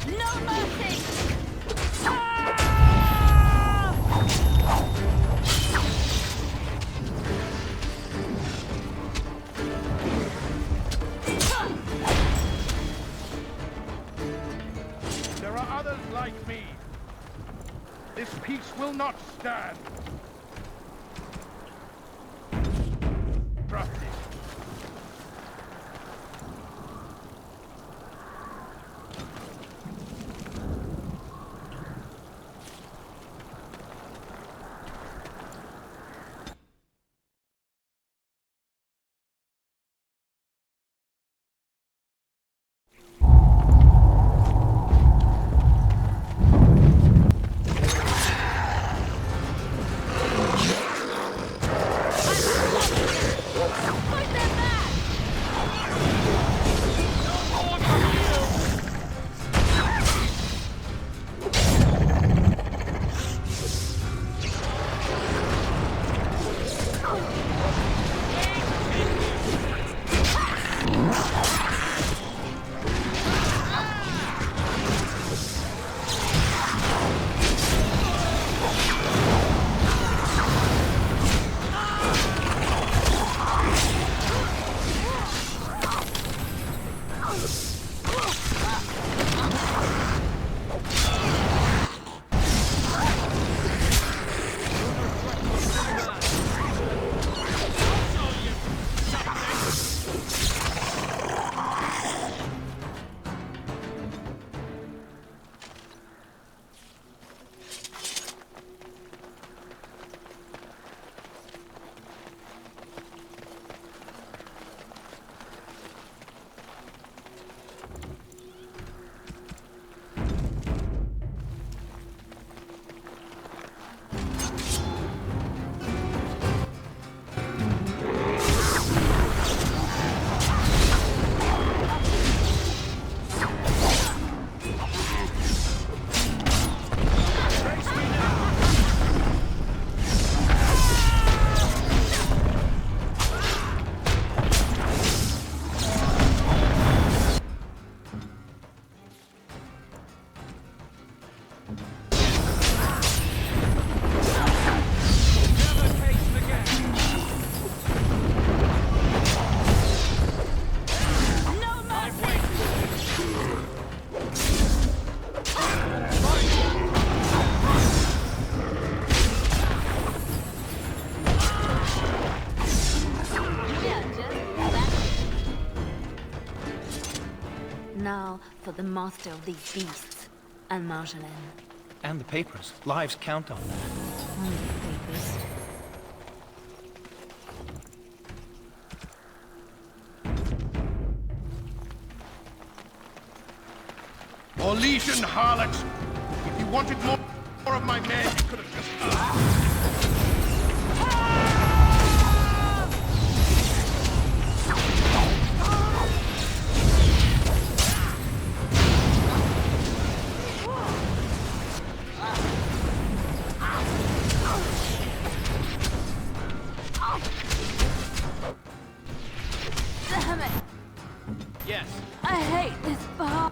No mercy! There are others like me. This peace will not stand. Trust it. Now for the master of these beasts, and Marjolaine. And the papers. Lives count on them. Only the papers. Orlesian harlot! If you wanted more of my men, you could have just... Damn it! Yes. I hate this bar.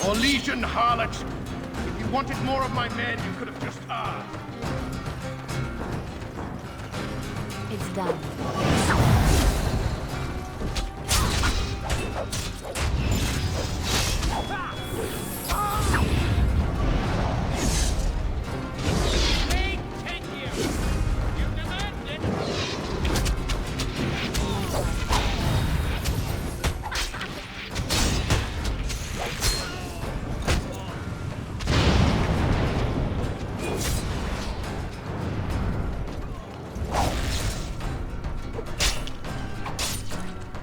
Orlesian harlot! If you wanted more of my men, you could have just asked. It's done.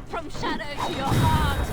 From shadow to your heart!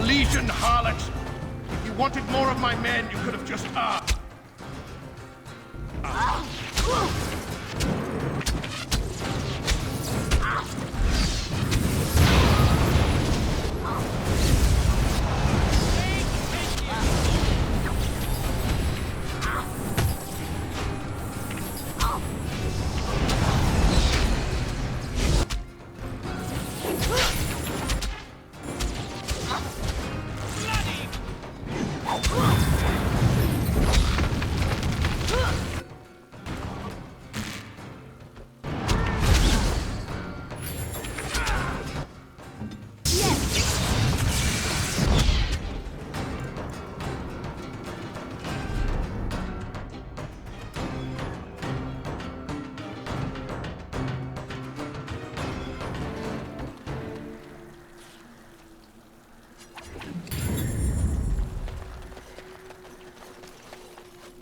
Legion, harlot! If you wanted more of my men, you could have just asked.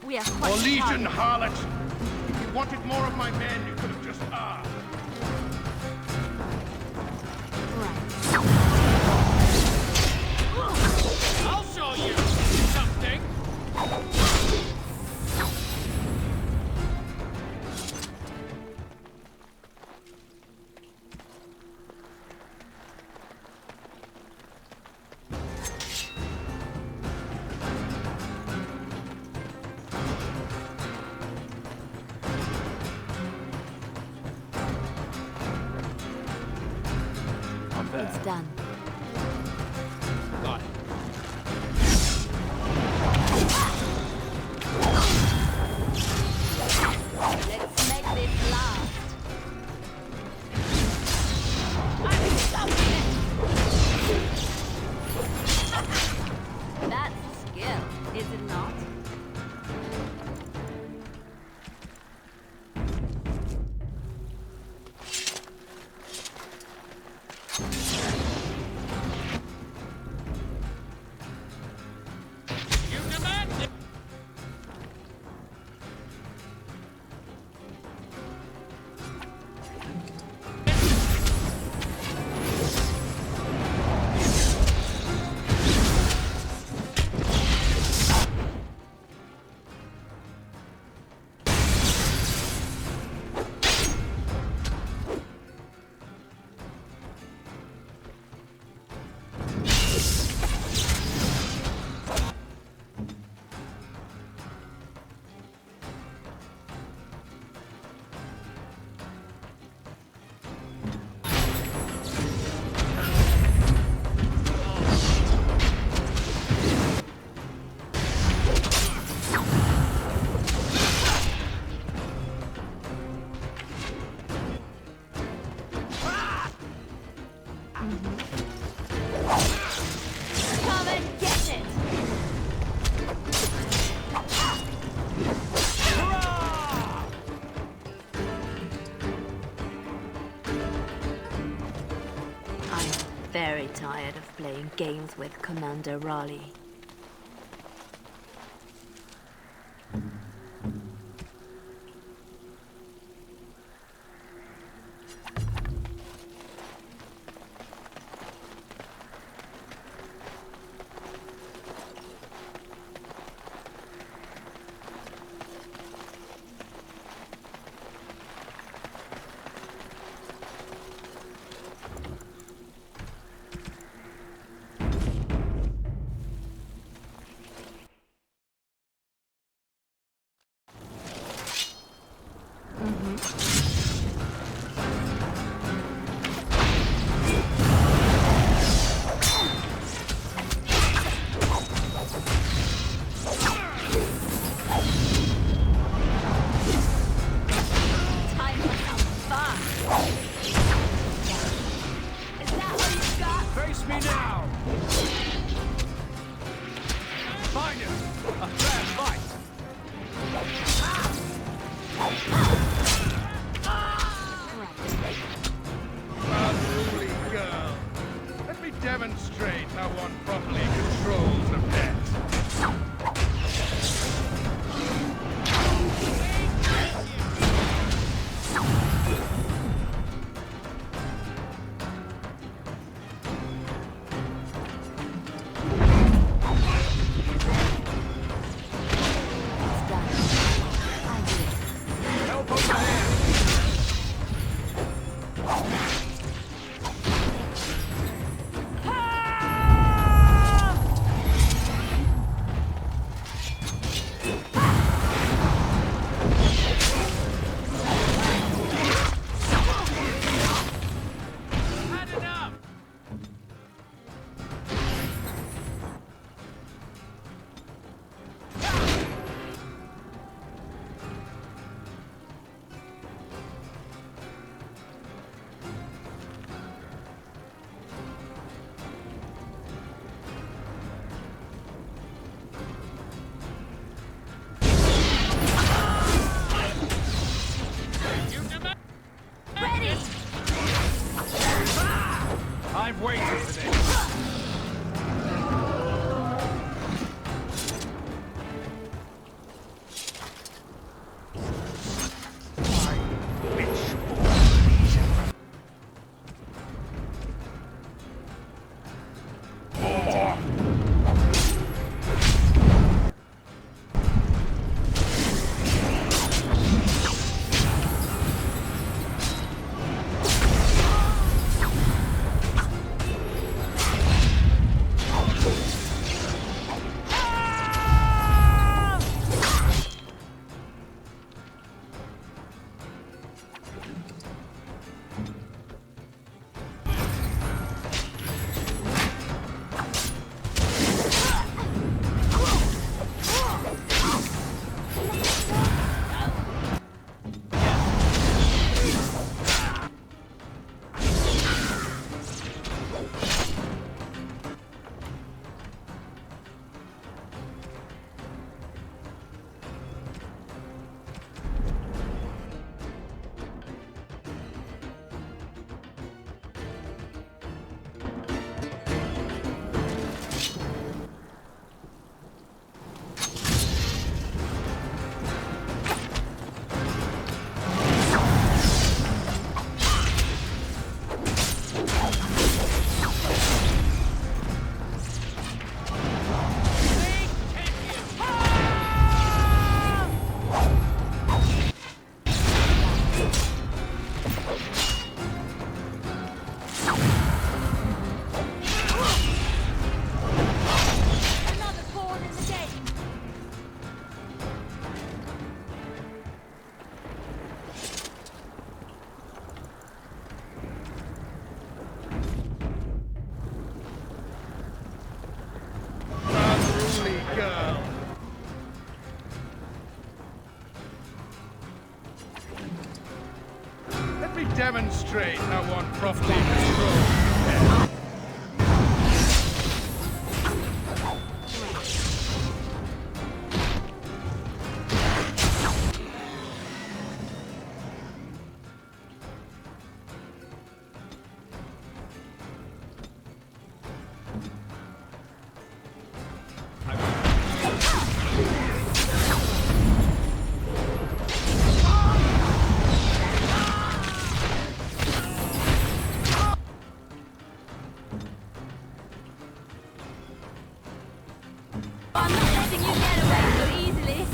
We are Or quite Legion, hard. harlot! If you wanted more of my men, you could have just asked. I'll show you something. It's done. Got it. Let's make this last. That's skill, is it not? You demand it. Come and get it! I'm very tired of playing games with Commander Raleigh. demonstrate how one properly controls. I'm not letting you get away so easily.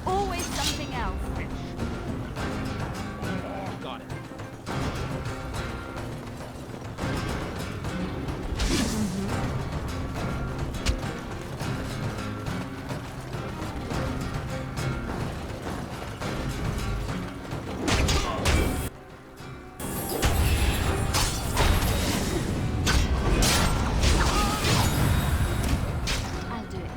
Always something else. Got it. I'll do it.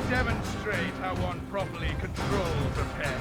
Demonstrate how one properly controls a pet.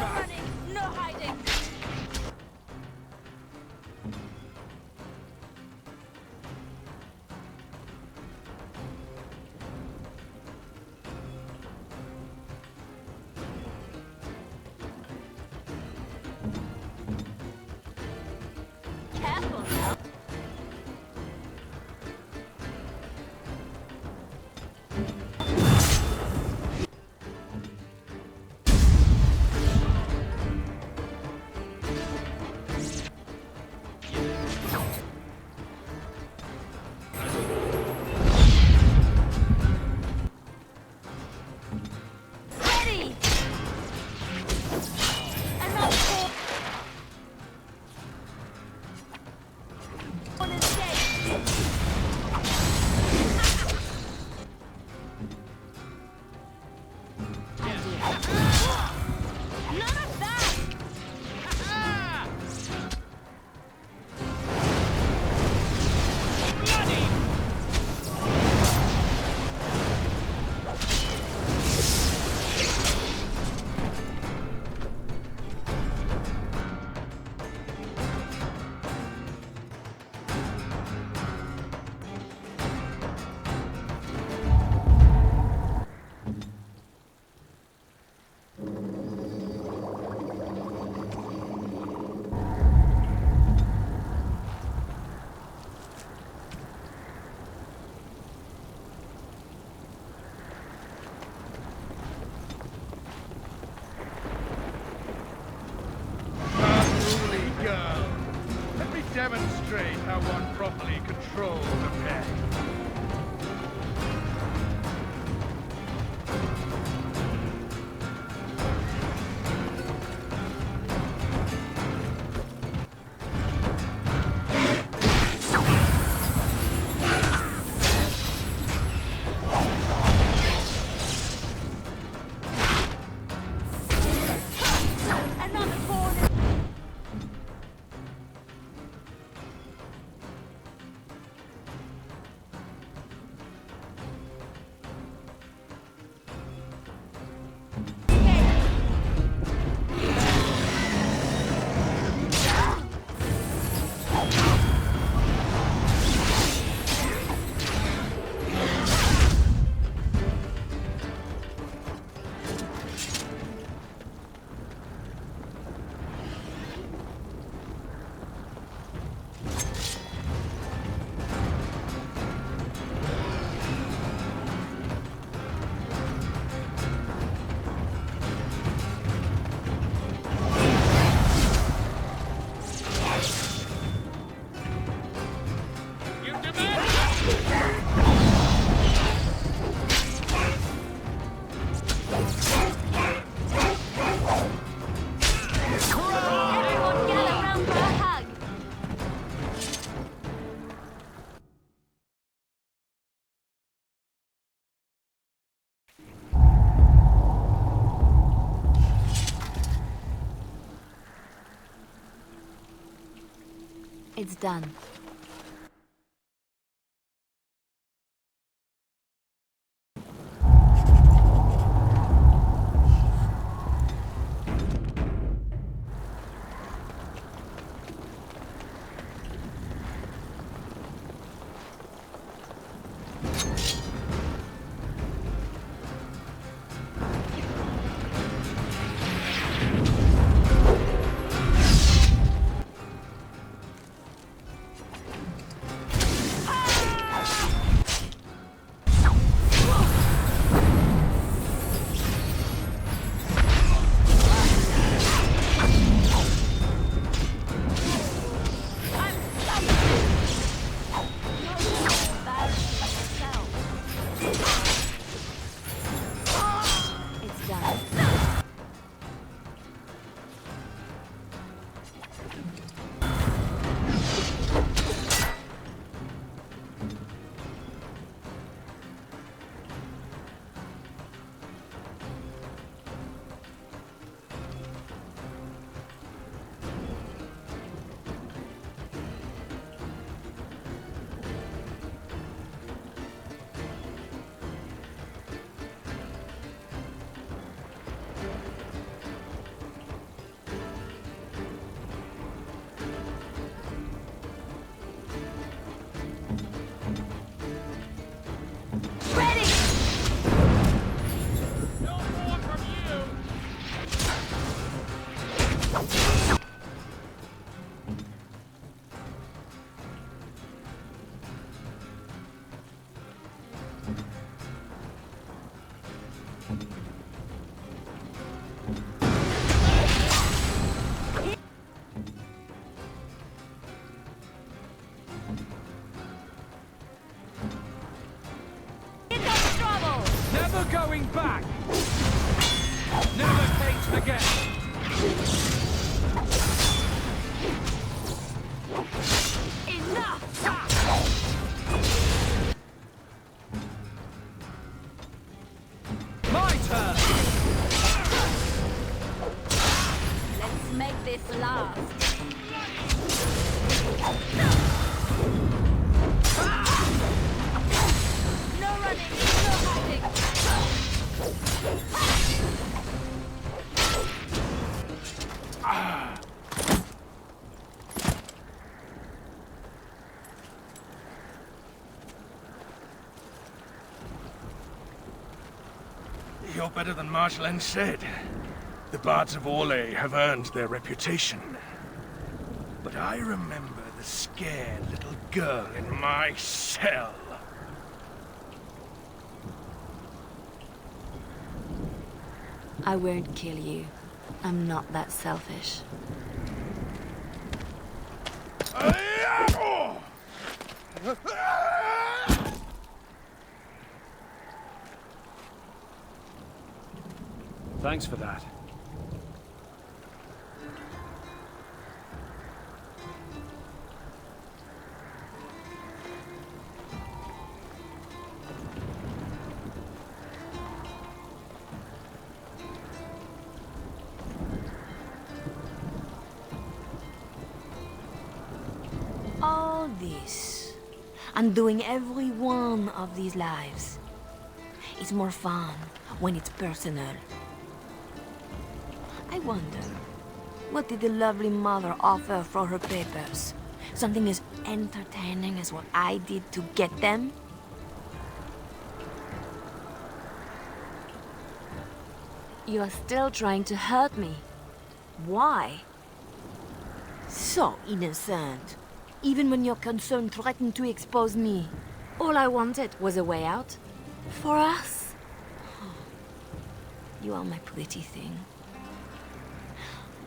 running, no hiding. Careful now. Ready! Another four. On his dead. None of that! Unruly girl. Let me demonstrate how one properly controls a pet. Another corner. Everyone gather round for a hug. It's done. again! My turn! Let's make this last. No running, no hiding. You're better than Marjolaine said. The bards of Orlais have earned their reputation. But I remember the scared little girl in my cell. I won't kill you. I'm not that selfish. Thanks for that. All this, and doing every one of these lives, is more fun when it's personal. I wonder, what did the lovely mother offer for her papers? Something as entertaining as what I did to get them? You are still trying to hurt me. Why? So innocent. Even when your concern threatened to expose me. All I wanted was a way out. For us. You are my pretty thing.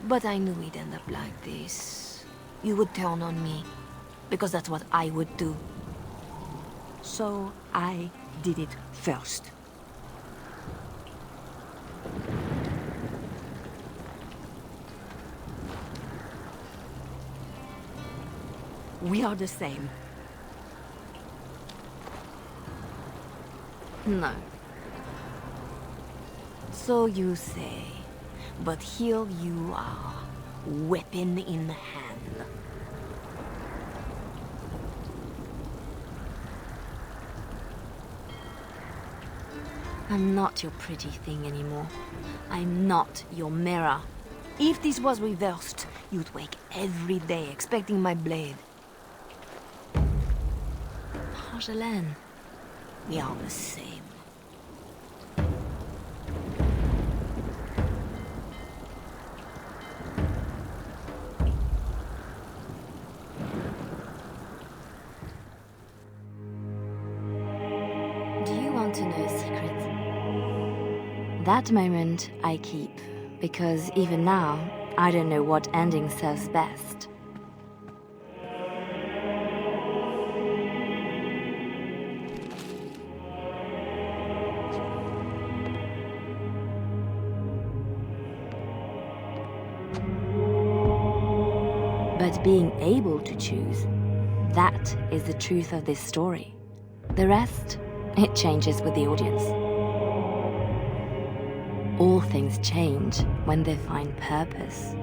But I knew we'd end up like this. You would turn on me, because that's what I would do. So I did it first. We are the same. No. So you say. But here you are, weapon in hand. I'm not your pretty thing anymore. I'm not your mirror. If this was reversed, you'd wake every day expecting my blade. Marjolaine. We are the same. Do you want to know a secret? That moment I keep, because even now, I don't know what ending serves best. But being able to choose, that is the truth of this story. The rest, it changes with the audience. All things change when they find purpose.